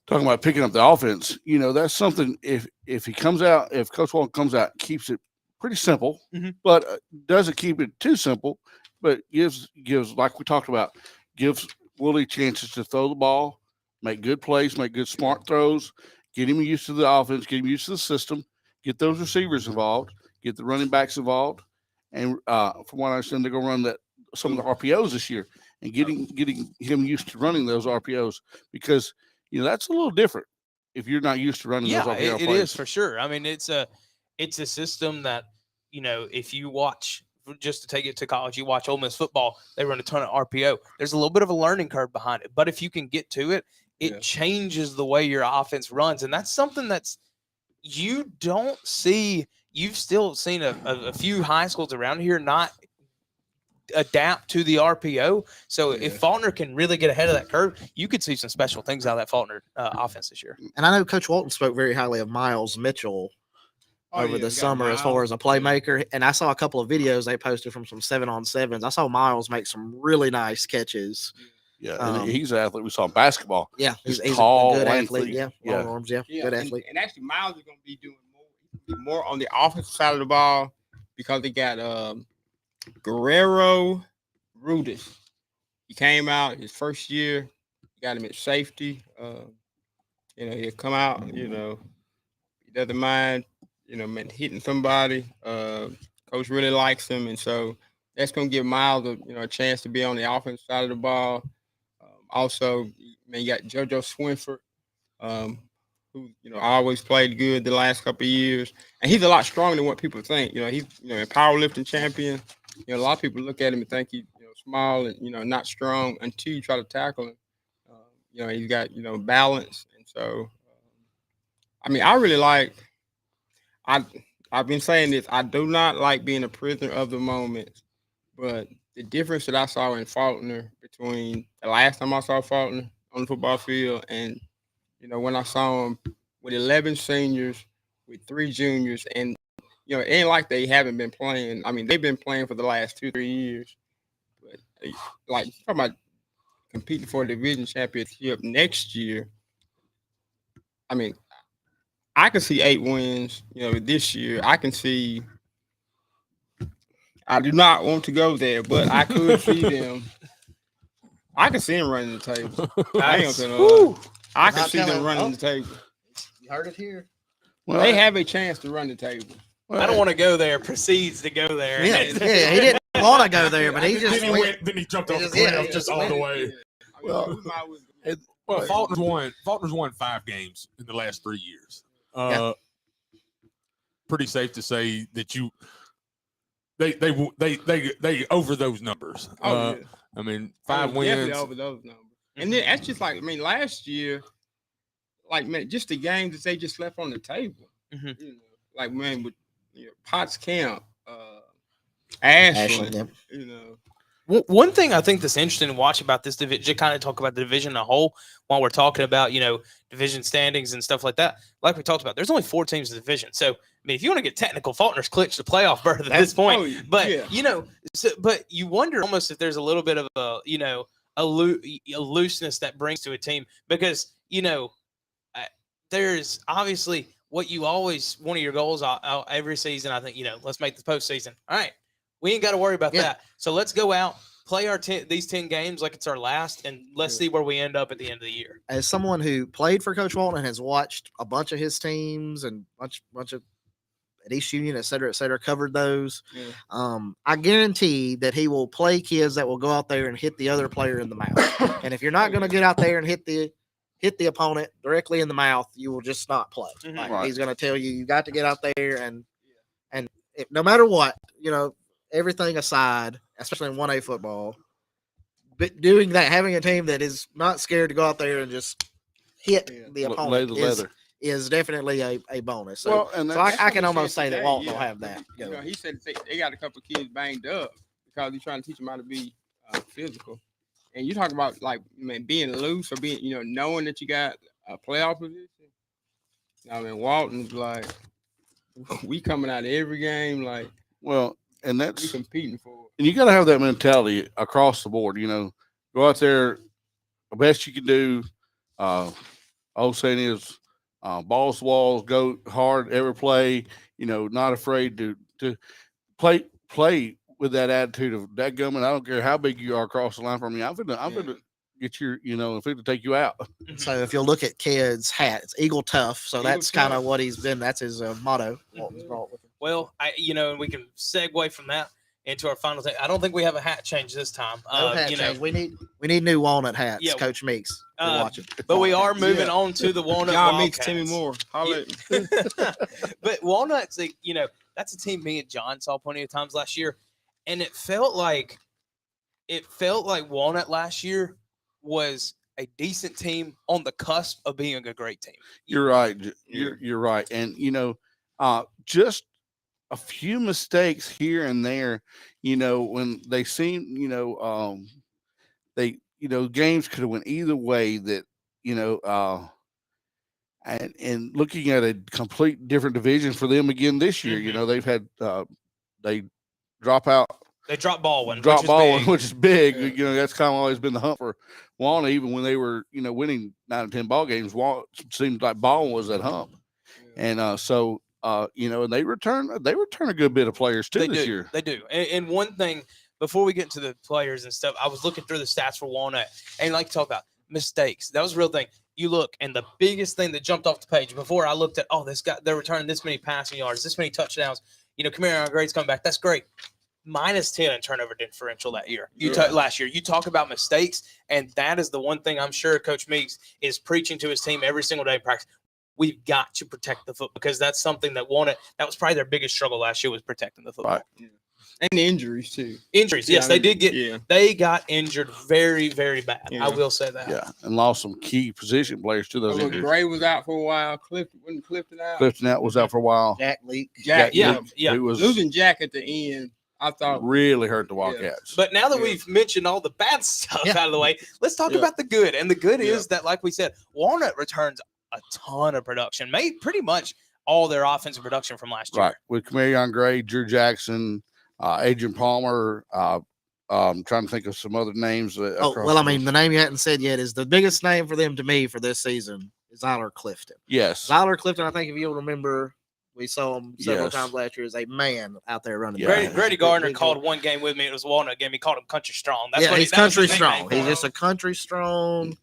talking about picking up the offense, that's something if Coach Walton comes out, keeps it pretty simple, but doesn't keep it too simple, but gives, like we talked about, gives Willie chances to throw the ball, make good plays, make good smart throws, get him used to the offense, get him used to the system, get those receivers involved, get the running backs involved. And from what I understand, they're going to run some of the RPOs this year and getting him used to running those RPOs, because, that's a little different if you're not used to running those RPO plays. It is for sure. It's a system that, if you watch, just to take it to college, you watch Ole Miss football, they run a ton of RPO. There's a little bit of a learning curve behind it, but if you can get to it, it changes the way your offense runs. And that's something you don't see. You've still seen a few high schools around here not adapt to the RPO. So if Faulkner can really get ahead of that curve, you could see some special things out of that Faulkner offense this year. And I know Coach Walton spoke very highly of Miles Mitchell over the summer as far as a playmaker. And I saw a couple of videos they posted from some 7-on-7s. I saw Miles make some really nice catches. Yeah, and he's an athlete. We saw in basketball. Yeah, he's tall, a good lengthy. athlete. Yeah, long arms. Yeah, good athlete. And actually, Miles is going to be doing more on the offensive side of the ball, because they got Guerrero Rudis. He came out his first year. Got him at safety. He'll come out. He doesn't mind. Hitting somebody. Coach really likes him, and so that's going to give Miles a chance to be on the offensive side of the ball. Also, you got JoJo Swinford, who always played good the last couple of years, and he's a lot stronger than what people think. He's a powerlifting champion. A lot of people look at him and think he's small and not strong until you try to tackle him. He's got balance, and so I really like. I've been saying this. I do not like being a prisoner of the moment, but the difference that I saw in Faulkner between the last time I saw Faulkner on the football field and when I saw him with 11 seniors, with 3 juniors, and it ain't like they haven't been playing. They've been playing for the last 2-3 years. But like talking about competing for a division championship next year, I can see 8 wins, this year. I can see. I do not want to go there, but I could see them. I can see them running the table. I can see them running the table. You heard it here. Well, they have a chance to run the table. I don't want to go there. Proceeds to go there. Yeah, he didn't want to go there, but he just then he jumped off the cliff just all the way. Well, Faulkner's won 5 games in the last 3 years. Pretty safe to say that they over those numbers. 5 wins. Definitely over those numbers. And then that's just last year, just the games that they just left on the table. With Potts Camp, Ashland. One thing I think that's interesting to watch about this division, to kind of talk about the division as a whole, while we're talking about division standings and stuff like that. Like we talked about, there's only 4 teams in the division, so mean, if you want to get technical, Faulkner's clinched the playoff berth at this point. oh, But yeah. but you wonder almost if there's a little bit of a looseness that brings to a team because there's obviously what you always one of your goals every season. I think let's make the postseason. All right, we ain't got to worry about that. So let's go out, play these 10 games like it's our last, and let's see where we end up at the end of the year. As someone who played for Coach Walton and has watched a bunch of his teams and bunch of at East Union, et cetera, covered those. Yeah. I guarantee that he will play kids that will go out there and hit the other player in the mouth. And if you're not going to get out there and hit the opponent directly in the mouth, you will just not play. Mhm. Like, Right. he's going to tell you got to get out there and no matter what, everything aside, especially in 1A football, but doing that, having a team that is not scared to go out there and just hit the Lay opponent the leather. is definitely a bonus. So, Well, and so that's, I can what he almost said say that today, Walton yeah. will have that. He said they got a couple of kids banged up because he's trying to teach them how to be physical. And you talk about being loose or being knowing that you got a playoff position. I mean, Walton's like, we coming out of every game like well, and we that's competing for it. and you got to have that mentality across the board. Go out there, the best you can do. Old saying is, balls to walls, go hard every play. Not afraid to play with that attitude of that gumming. I don't care how big you are across the line from me. I'm gonna get your, I'm gonna take you out. So if you'll look at Ked's hat, it's Eagle Tough. So Eagle that's kind Tough. of what he's been. That's his motto. Walton's brought with him. Well, and we can segue from that into our final thing. I don't think we have a hat change this time. No hat change. We need new walnut hats. Yeah. Coach Meeks. Watch it. But we are Walnut moving Yeah. on to the Walnut John Meeks, Wildcats. Timmy Moore. Holla at me. But Walnut's, that's a team me and John saw plenty of times last year, and it felt like Walnut last year was a decent team on the cusp of being a great team. You're right. You're right. And just a few mistakes here and there, when they seem, games could have went either way that, and looking at a complete different division for them again this year, Mhm. they've had, they drop out, They dropped Baldwin, drop which is ball, big. which is big. Yeah. That's kind of always been the hump for Walnut, even when they were, winning 9 or 10 ball games. Seemed like Baldwin was that hump. And and they return a good bit of players too this year. They do. And one thing before we get into the players and stuff, I was looking through the stats for Walnut and like to talk about mistakes. That was a real thing. You look, and the biggest thing that jumped off the page before I looked at, they're returning this many passing yards, this many touchdowns. Kamara Grade's coming back. That's great. -10 in turnover differential that year. Last year. You talk about mistakes, and that is the one thing I'm sure Coach Meeks is preaching to his team every single day in practice. We've got to protect the football because that's something that was probably their biggest struggle last year was protecting the football. Right. Yeah. And injuries too. Injuries, yes, they did get. They got injured very, very bad. Yeah. I will say that. Yeah, and lost some key position players to those Look, injuries. Gray was out for a while. Clifton out. Clifton out was out for a while. Jack Leak. Jack, Yeah, yeah. Who was losing Jack at the end, I thought. really hurt the Wildcats. But now that Yeah. we've mentioned all the bad stuff Yeah. out of the way, let's talk Yeah. about the good. And the good Yeah. is that, like we said, Walnut returns a ton of production, made pretty much all their offensive production from last year. Right, with Camarion Gray, Drew Jackson, Adrian Palmer. I'm trying to think of some other names. The name you hadn't said yet is the biggest name for them to me for this season is Zyler Clifton. yes, Zyler Clifton, I think if you'll remember, we saw him several Yes. times last year as a man out there running. Yeah. the Grady ball. Gardner Big called one game with me. It was a Walnut game. He called him Country Strong. That's yeah, what he's that was his country nickname strong. for He's him. just a country strong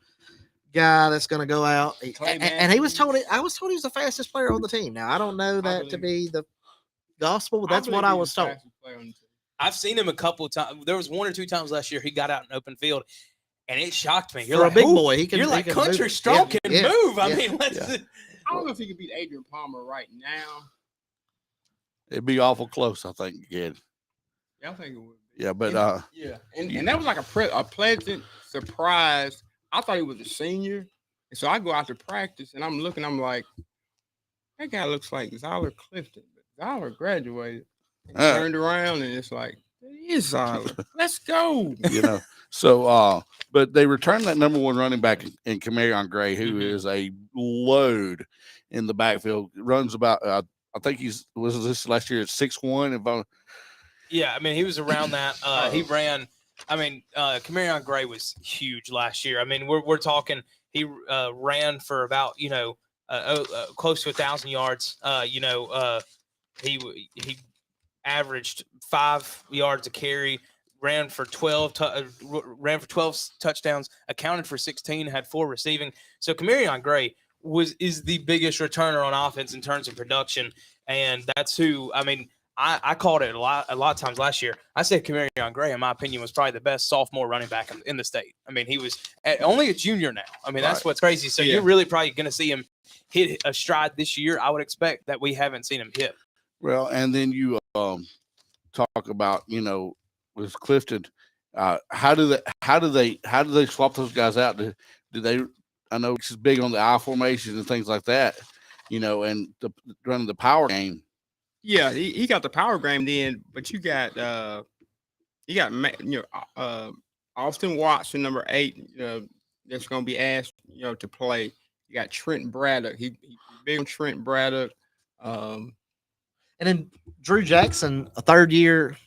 guy that's going to go out. And he was told I was told he was the fastest player on the team. Now I don't know that to be the gospel, but that's what I was told. I've seen him a couple of times. There was 1 or 2 times last year he got out in open field, and it shocked me. You're For like, a big "Who?" boy, he can. You're he like can Country move. Strong Yeah, can yeah, move. I yeah. mean, let's Yeah. I don't know if he could beat Adrian Palmer right now. it'd be awful close. I think again. Yeah, I think it would. Yeah, but Yeah, and that was like a pleasant surprise. I thought he was a senior, and so I go out to practice, and I'm looking. I'm like, that guy looks like Zyler Clifton. But Zyler graduated, and turned around, and it's like, it is Zyler. Let's go. So but they returned that number 1 running back in Camarion Gray, who Mhm. is a load in the backfield. Runs about I think was this last year at 6'1". If I Yeah, I mean, he was around that. He ran. I mean, Camarion Gray was huge last year. I mean, we're talking. He ran for about close to 1,000 yards. He averaged 5 yards a carry. Ran for 12 touchdowns. Accounted for 16. Had 4 receiving. So Camarion Gray is the biggest returner on offense in terms of production, and that's who. I mean, I called it a lot of times last year. I said Camarion Gray, in my opinion, was probably the best sophomore running back in the state. I mean, he was only a junior now. I mean, that's what's crazy. So you're really probably going to see him hit a stride this year. I would expect that we haven't seen him hit. Well, and then you talk about with Clifton, how do they swap those guys out? Do they? I know it's big on the I formation and things like that, and running the power game. Yeah, he got the power game then, but you got Austin Watson, number 8, that's going to be asked to play. You got Trent Braddock. He big on Trent Braddock. And then Drew Jackson, a third year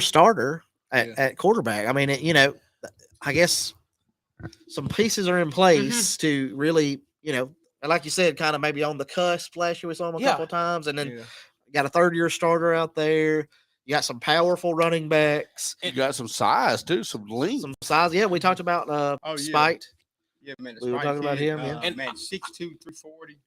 starter at quarterback. I mean, I guess some pieces are in place to really, and like you said, kind of maybe on the cusp last year we saw him a couple of times, and then you got a third-year starter out there. You got some powerful running backs. You got some size too, some length, some size. Yeah, we talked about Spite. Yeah, man, we were talking about him. And man, 6'2", 340.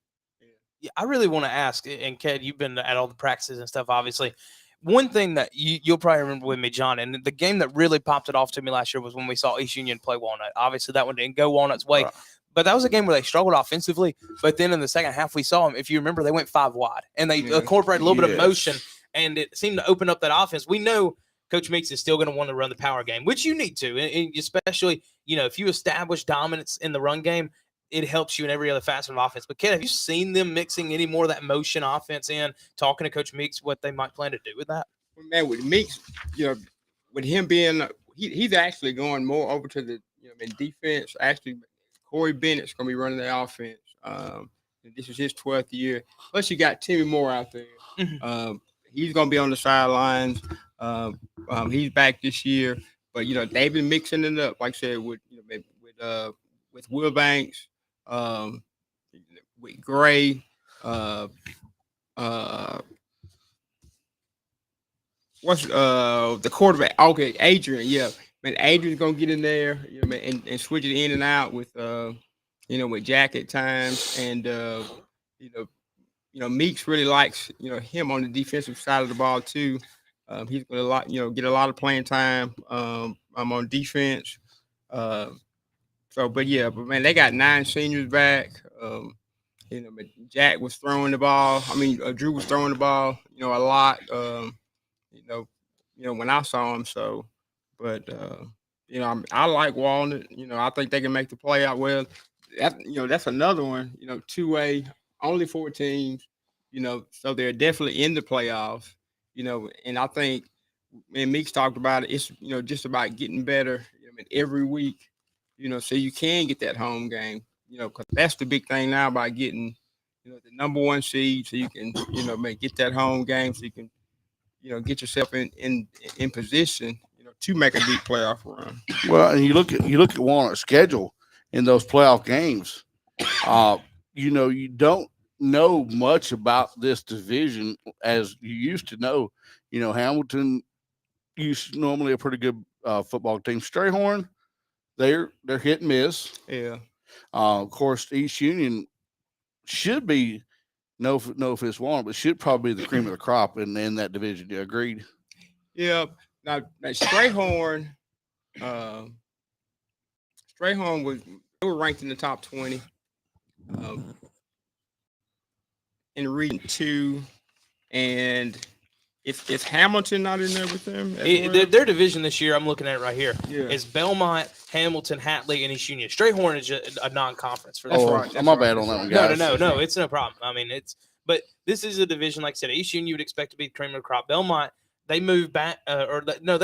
Yeah, I really want to ask, and Ked, you've been at all the practices and stuff, obviously. One thing that you'll probably remember with me, John, and the game that really popped it off to me last year was when we saw East Union play Walnut. Obviously, that one didn't go Walnut's way. Right. But that was a game where they struggled offensively. But then in the second half, we saw them. If you remember, they went 5 wide, and they incorporated a little bit of motion, and it seemed to open up that offense. We know Coach Meeks is still going to want to run the power game, which you need to, and especially if you establish dominance in the run game, it helps you in every other facet of offense. But, Ken, have you seen them mixing any more of that motion offense in, talking to Coach Meeks, what they might plan to do with that? Well, man, with Meeks, with him being he's actually going more over to the in defense. Actually, Corey Bennett's going to be running the offense. This is his 12th year. Plus, you got Timmy Moore out there. He's going to be on the sidelines. He's back this year. But, they've been mixing it up, like I said, with Will Banks, with Gray, what's the quarterback? Okay, Adrian. Yeah, man, Adrian's gonna get in there, and switch it in and out with with Jack at times, and Meeks really likes him on the defensive side of the ball too. He's gonna get a lot of playing time. I'm on defense. But man, they got 9 seniors back. But Jack was throwing the ball. I mean, Drew was throwing the ball, a lot. When I saw him. So, but I like Walnut. I think they can make the play out well. That's another one. 2A, only 4 teams. So they're definitely in the playoffs. And I think, and Meeks talked about it. It's just about getting better. Every week. So you can get that home game. Because that's the big thing now about getting, the number 1 seed, so you can, get that home game, so you can, get yourself in position, to make a deep playoff run. Well, and you look at Walnut's schedule in those playoff games. You don't know much about this division as you used to know. Hamilton used normally a pretty good football team. Strayhorn, they're hit and miss. Yeah. Of course, East Union should be no if it's Walnut, but should probably be the cream of the crop in that division. You agreed? Yeah. Now Strayhorn, they were ranked in the top 20 in Region 2, and Is Hamilton not in there with them? Their division this year, I'm looking at it right here, is Belmont, Hamilton, Hatley, and East Union. Strayhorn is just a non-conference for them. That's my bad on that one, guys. No, it's no problem. I mean, but this is a division, like I said, East Union you would expect to be the cream of the crop. Belmont, they moved back, they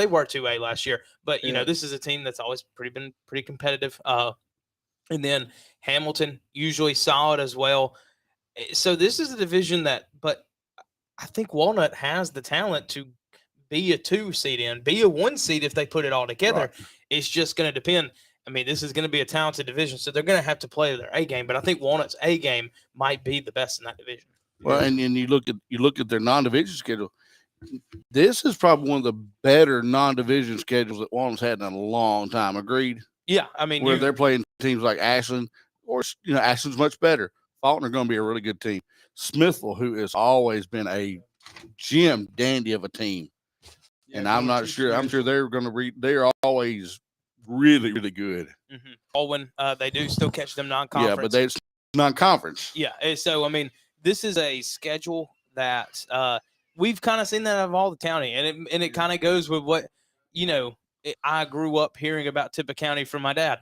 were 2A last year, but this is a team that's always been pretty competitive. And then Hamilton, usually solid as well. So this is a division but I think Walnut has the talent to be a 2 seed be a 1 seed if they put it all together. Right. It's just going to depend. I mean, this is going to be a talented division, so they're going to have to play their A game. But I think Walnut's A game might be the best in that division. Well, and you look at their non-division schedule. This is probably one of the better non-division schedules that Walnut's had in a long time. Agreed? Yeah, I mean, Where they're playing teams like Ashland, or Ashland's much better. Fulton are going to be a really good team. Smithville, who has always been a gem dandy of a team, and I'm not sure. I'm sure they're going to They're always really, really good. Alwyn, they do still catch them non-conference. Yeah, but it's non-conference. Yeah, so I mean, this is a schedule that we've kind of seen that out of all the county, and it kind of goes with what I grew up hearing about Tippah County from my dad.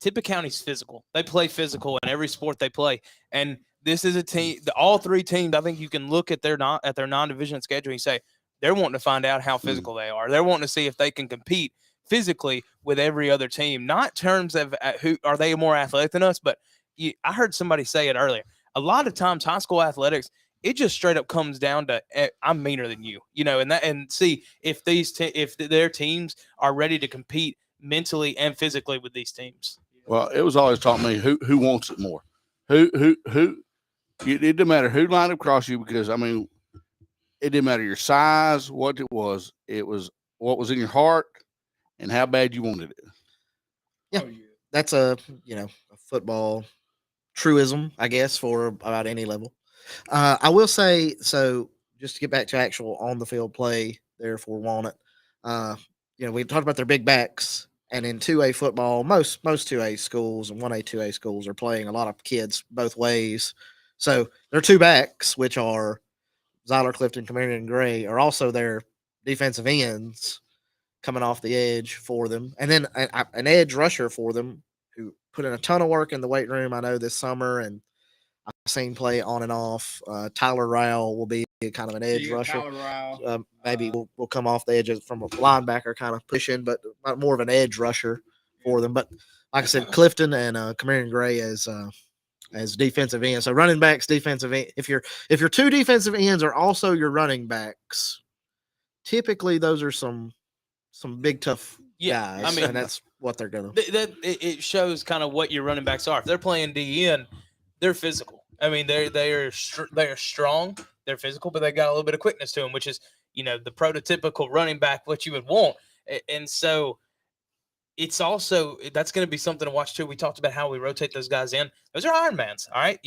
Tippah County's physical. They play physical in every sport they play, and this is a team. All 3 teams, I think you can look at their non-division schedule and say they're wanting to find out how physical they are. They're wanting to see if they can compete physically with every other team, not in terms of who are they more athletic than us, but I heard somebody say it earlier. A lot of times, high school athletics, it just straight up comes down to I'm meaner than you, and see if if their teams are ready to compete mentally and physically with these teams. Well, it was always taught me who wants it more. Who it didn't matter who lined across you, because I mean, it didn't matter your size, what it was what was in your heart and how bad you wanted it. Yeah, that's a football truism, I guess, for about any level. I will say, so just to get back to actual on the field play there for Walnut, we talked about their big backs, and in 2A football, most 2A schools and 1A, 2A schools are playing a lot of kids both ways. So their 2 backs, which are Zyler, Clifton, Comerion, and Gray, are also their defensive ends coming off the edge for them. And then an edge rusher for them who put in a ton of work in the weight room, I know, this summer, and I've seen play on and off. Tyler Rowell will be kind of an edge rusher. Maybe we'll come off the edge from a linebacker kind of pushing, but more of an edge rusher for them. But like I said, Clifton and Comerion Gray as defensive ends. So running backs, defensive end. If your 2 defensive ends are also your running backs, typically those are some big tough guys. I mean, and that's what they're gonna. It shows kind of what your running backs are. If they're playing DN, they're physical. I mean, they are strong. They're physical, but they got a little bit of quickness to them, which is the prototypical running back, what you would want. And so it's also that's going to be something to watch too. We talked about how we rotate those guys in. Those are Ironmans, all right.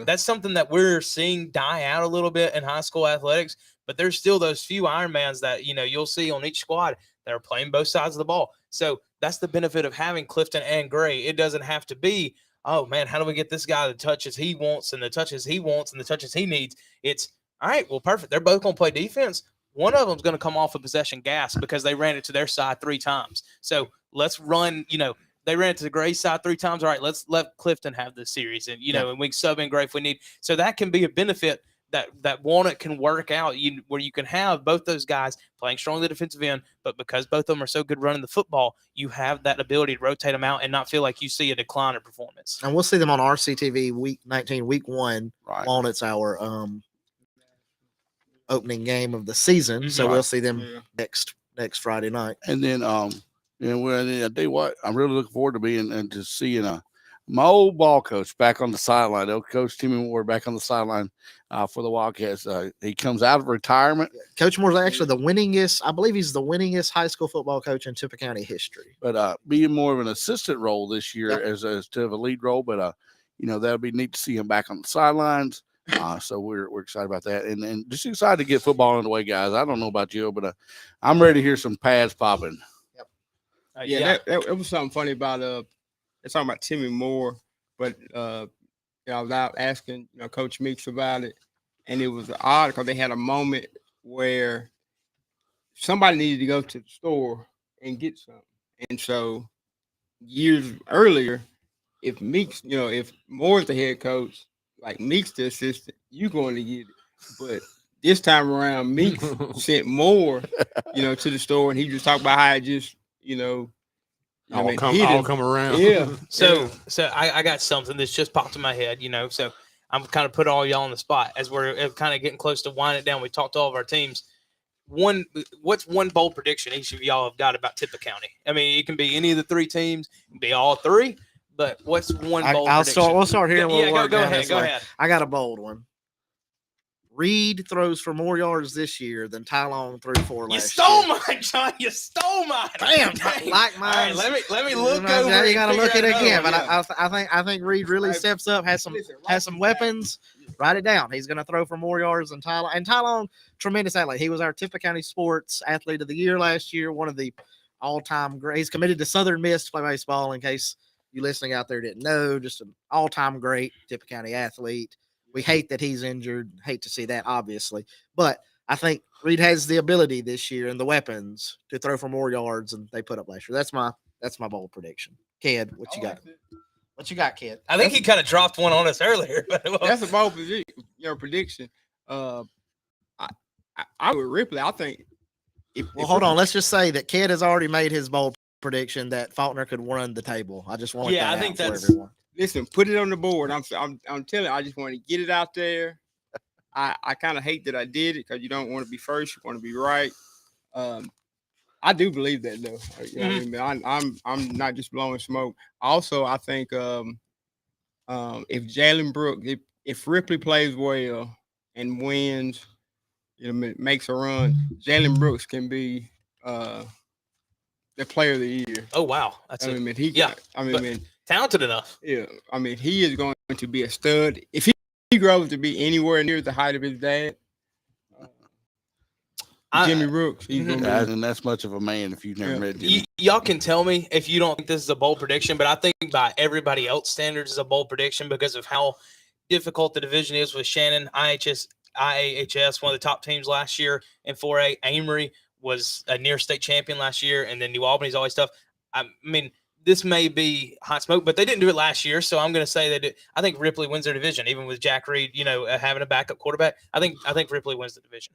That's something that we're seeing die out a little bit in high school athletics. But there's still those few Ironmans that you'll see on each squad that are playing both sides of the ball. So that's the benefit of having Clifton and Gray. It doesn't have to be, oh man, how do we get this guy the touches he wants and the touches he wants and the touches he needs? It's all right. Well, perfect. They're both going to play defense. One of them's going to come off a possession gas because they ran it to their side 3 times. So let's run, they ran it to the Gray side 3 times. All right, let's let Clifton have this series. And, and we can sub in Gray if we need. So that can be a benefit that Walnut can work out where you can have both those guys playing strongly defensive end, but because both of them are so good running the football, you have that ability to rotate them out and not feel like you see a decline in performance. And we'll see them on RCTV week 19, week 1. Right. Walnut's our opening game of the season, so we'll see them next Friday night. And then I tell you what, I'm really looking forward to being and to seeing my old ball coach back on the sideline. Old Coach Timmy Moore back on the sideline for the Wildcats. He comes out of retirement. Coach Moore's actually the winningest. I believe he's the winningest high school football coach in Tippah County history. But being more of an assistant role this year as instead of a lead role. But that'll be neat to see him back on the sidelines. So we're excited about that, and just excited to get football underway, guys. I don't know about you, but I'm ready to hear some pads popping. Yep. That was something funny about they're talking about Timmy Moore, but I was out asking Coach Meeks about it, and it was odd because they had a moment where somebody needed to go to the store and get something, and so years earlier, if Meeks, if Moore's the head coach, like Meeks the assistant, you're going to get it. But this time around, Meeks sent Moore, to the store, and he just talked about how it just, all come around. Yeah. So I got something that's just popped in my head, So I'm kind of putting all y'all on the spot as we're kind of getting close to winding it down. We talked to all of our teams. What's one bold prediction each of y'all have got about Tippah County? I mean, it can be any of the three teams, it can be all three, but what's one bold prediction? We'll start here. And we'll work go down ahead. this Go way. ahead. I got a bold one. Reed throws for more yards this year than Ty Long threw for You last stole year. mine, John. You stole mine. Damn, Dang. like All right, mine. let me look Now over. you got to and look figure at it out again. another But one. I think Reed really steps up. Has some weapons. Write it down. He's going to throw for more yards than Ty Long. And Ty Long, tremendous athlete. He was our Tippah County Sports Athlete of the Year last year. One of the all-time great. He's committed to Southern Miss to play baseball. In case you listening out there didn't know, just an all-time great Tippah County athlete. We hate that he's injured. Hate to see that, obviously. But I think Reed has the ability this year and the weapons to throw for more yards than they put up last year. That's my bold prediction. Kid, what you got? What you got, Kid? I think he kind of dropped one on us earlier. But That's a bold prediction. I would Ripley. I think. Well, hold on. Let's just say that Kid has already made his bold prediction that Faulkner could run the table. I just want Yeah, that I think out for that's- everyone. Listen, put it on the board. I'm telling you, I just want to get it out there. I kind of hate that I did it because you don't want to be first, you want to be right. I do believe that though. You know what I mean? I'm not just blowing smoke. Also, I think if Jalen Brooks, if Ripley plays well and wins, makes a run, Jalen Brooks can be the player of the year. oh wow, that's talented enough. Yeah, I mean, he is going to be a stud. If he grows to be anywhere near the height of his dad, Jimmy Brooks, he's going to be. And that's much of a man if you've never met Jimmy. Y'all can tell me if you don't think this is a bold prediction, but I think by everybody else standards is a bold prediction because of how difficult the division is with Shannon, IAHS, one of the top teams last year in 4A. Amory was a near state champion last year, and then New Albany's always tough. I mean, this may be hot smoke, but they didn't do it last year, so I'm going to say that I think Ripley wins their division, even with Jack Reed, having a backup quarterback. I think Ripley wins the division.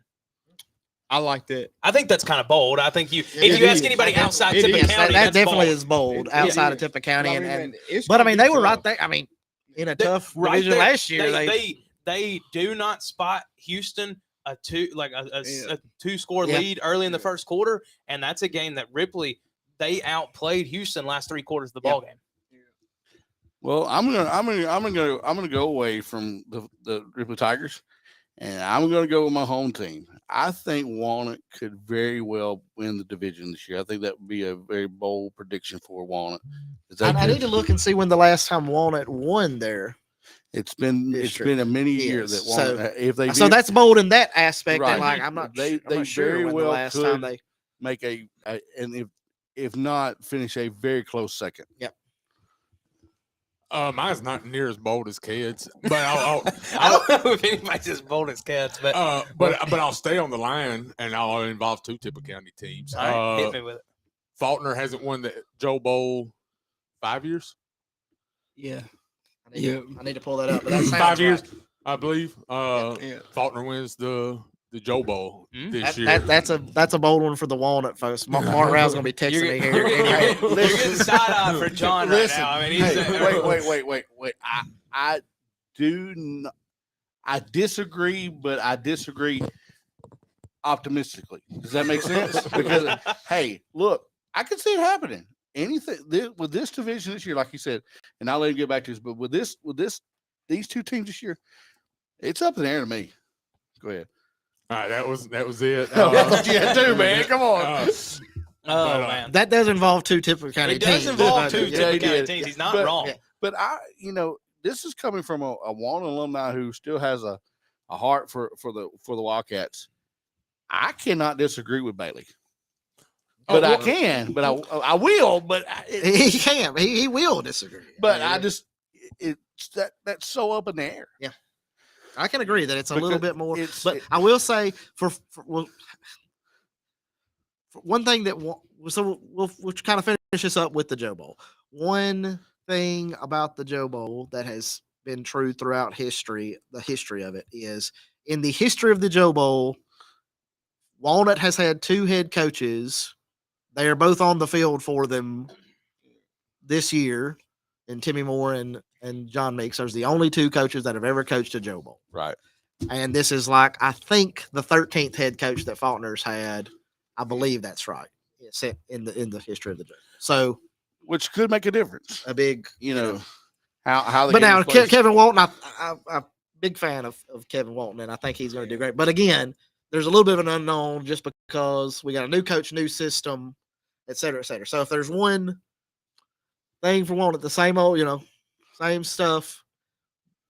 I like that. I think that's kind of bold. I think if you ask anybody outside Tippah County, that definitely bold. is bold outside of Tippah County. But they were right there. I mean, in a tough division there, last year, they do not spot Houston a two-score lead early in the first quarter, and that's a game that Ripley they outplayed Houston last 3 quarters of the ball game. Well, I'm gonna go away from the Ripley Tigers, and I'm gonna go with my home team. I think Walnut could very well win the division this year. I think that would be a very bold prediction for Walnut. I need to look and see when the last time Walnut won there. It's been a many years that Walnut. So that's bold in that aspect. Right. Like I'm not. They I'm not sure very when well the last could time they make and if not finish a very close second. Yep. Mine's not near as bold as Ked's, but I'll I don't know if anybody's as bold as Ked's, but I'll stay on the line and I'll involve 2 Tippah County teams. all right, hit me with it. Faulkner hasn't won the Joe Bowl 5 years. Yeah. I need to pull that up. But that sounds 5 years, right. I believe. Faulkner wins the Joe Bowl this year. That's a bold one for the Walnut folks. Mark Rouse gonna be texting me here. You're getting side eye for John right now. I mean, Wait. I do not. I disagree, but I disagree optimistically. Does that make sense? Because hey, look, I can see it happening. Anything with this division this year, like you said, and I'll let you get back to this, but with these 2 teams this year, it's up in the air to me. Go ahead. All right, that was it. That's what you had to do, man. Come on. Man, That does involve 2 Tippah County it teams. does involve 2 Yeah, Tippah County teams. He's not wrong. But this is coming from a Walnut alumni who still has a heart for the Wildcats. I cannot disagree with Bailey. But I can, but I will, but He can. He will disagree. But I just that's so up in the air. Yeah. I can agree that it's a little bit more. But I will say for one thing that we'll kind of finish this up with the Joe Bowl. One thing about the Joe Bowl that has been true throughout history, the history of it is in the history of the Joe Bowl, Walnut has had 2 head coaches. They are both on the field for them this year and Timmy Moore and John Meeks are the only two coaches that have ever coached a Joe Bowl. Right. And this is like, I think, the 13th head coach that Faulkner's had. I believe that's right. It's in the history of the Joe Bowl. So, Which could make a difference. a big, You know, how the But game now is played. Kevin Walton, I'm a big fan of Kevin Walton, and I think he's going to do great. But again, there's a little bit of an unknown just because we got a new coach, new system, et cetera, et cetera. So if there's one thing for Walton, the same old, same stuff,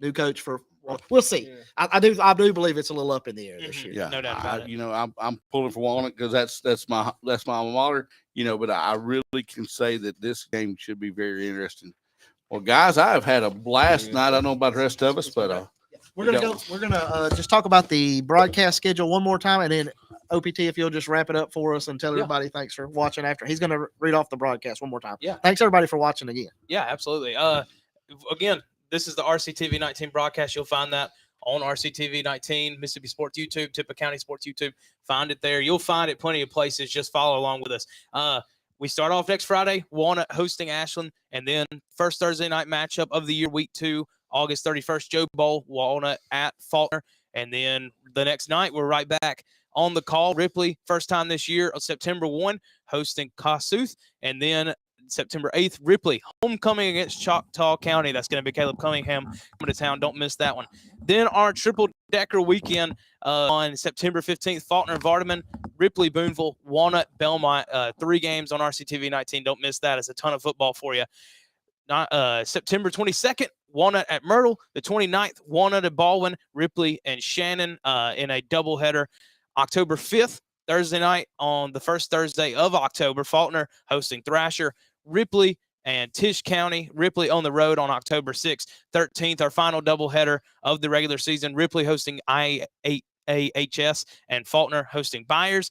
new coach for Walton. We'll see. Yeah. I do believe it's a little up in the air this Mhm. year. Yeah, No doubt about it. You know, I'm pulling for Walnut because that's my alma mater. You know, but I really can say that this game should be very interesting. Well, guys, I have had a blast tonight. I don't know about the rest of us, but We're gonna just talk about the broadcast schedule one more time, and then OPT, if you'll just wrap it up for us and tell Yeah. everybody thanks for watching. After he's gonna read off the broadcast one more time. Yeah. Thanks everybody for watching again. Yeah, absolutely. Again, this is the RCTV 19 broadcast. You'll find that on RCTV 19, Mississippi Sports YouTube, Tippah County Sports YouTube. Find it there. You'll find it plenty of places. Just follow along with us. We start off next Friday, Walnut hosting Ashland, and then first Thursday night matchup of the year, week 2, August 31st, Joe Bowl, Walnut at Faulkner. And then the next night, we're right back on the call. Ripley, first time this year, on September 1, hosting Kossuth. And then September 8th, Ripley, homecoming against Choctaw County. That's going to be Caleb Cunningham coming to town. Don't miss that one. Then our triple-decker weekend on September 15th, Faulkner, Vardaman, Ripley, Boonville, Walnut, Belmont. 3 games on RCTV 19. Don't miss that. It's a ton of football for you. September 22nd, Walnut at Myrtle. The 29th, Walnut at Baldwin, Ripley, and Shannon in a doubleheader. October 5th, Thursday night, on the first Thursday of October, Faulkner hosting Thrasher, Ripley, and Tisch County. Ripley on the road on October 6th. 13th, our final doubleheader of the regular season, Ripley hosting IAHS and Faulkner hosting Byers.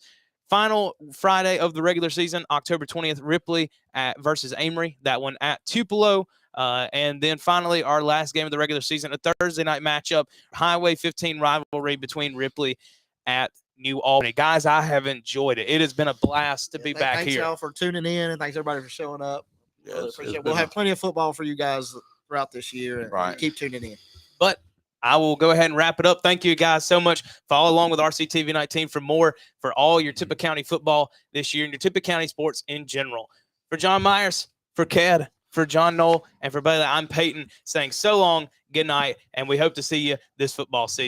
Final Friday of the regular season, October 20th, Ripley versus Amory. That one at Tupelo. And then finally, our last game of the regular season, a Thursday night matchup, Highway 15 rivalry between Ripley at New Albany. Guys, I have enjoyed it. It has been a blast to be back thanks here. y'all for tuning in, and thanks everybody for showing up. Really Yes, appreciate it's it. We'll been have plenty of football for you guys throughout this year. And Right. keep tuning in. But I will go ahead and wrap it up. Thank you guys so much. Follow along with RCTV 19 for more for all your Tippah County football this year and your Tippah County sports in general. For John Myers, for Ked, for John Knoll, and for Bailey, I'm Peyton saying so long, good night, and we hope to see you this football season.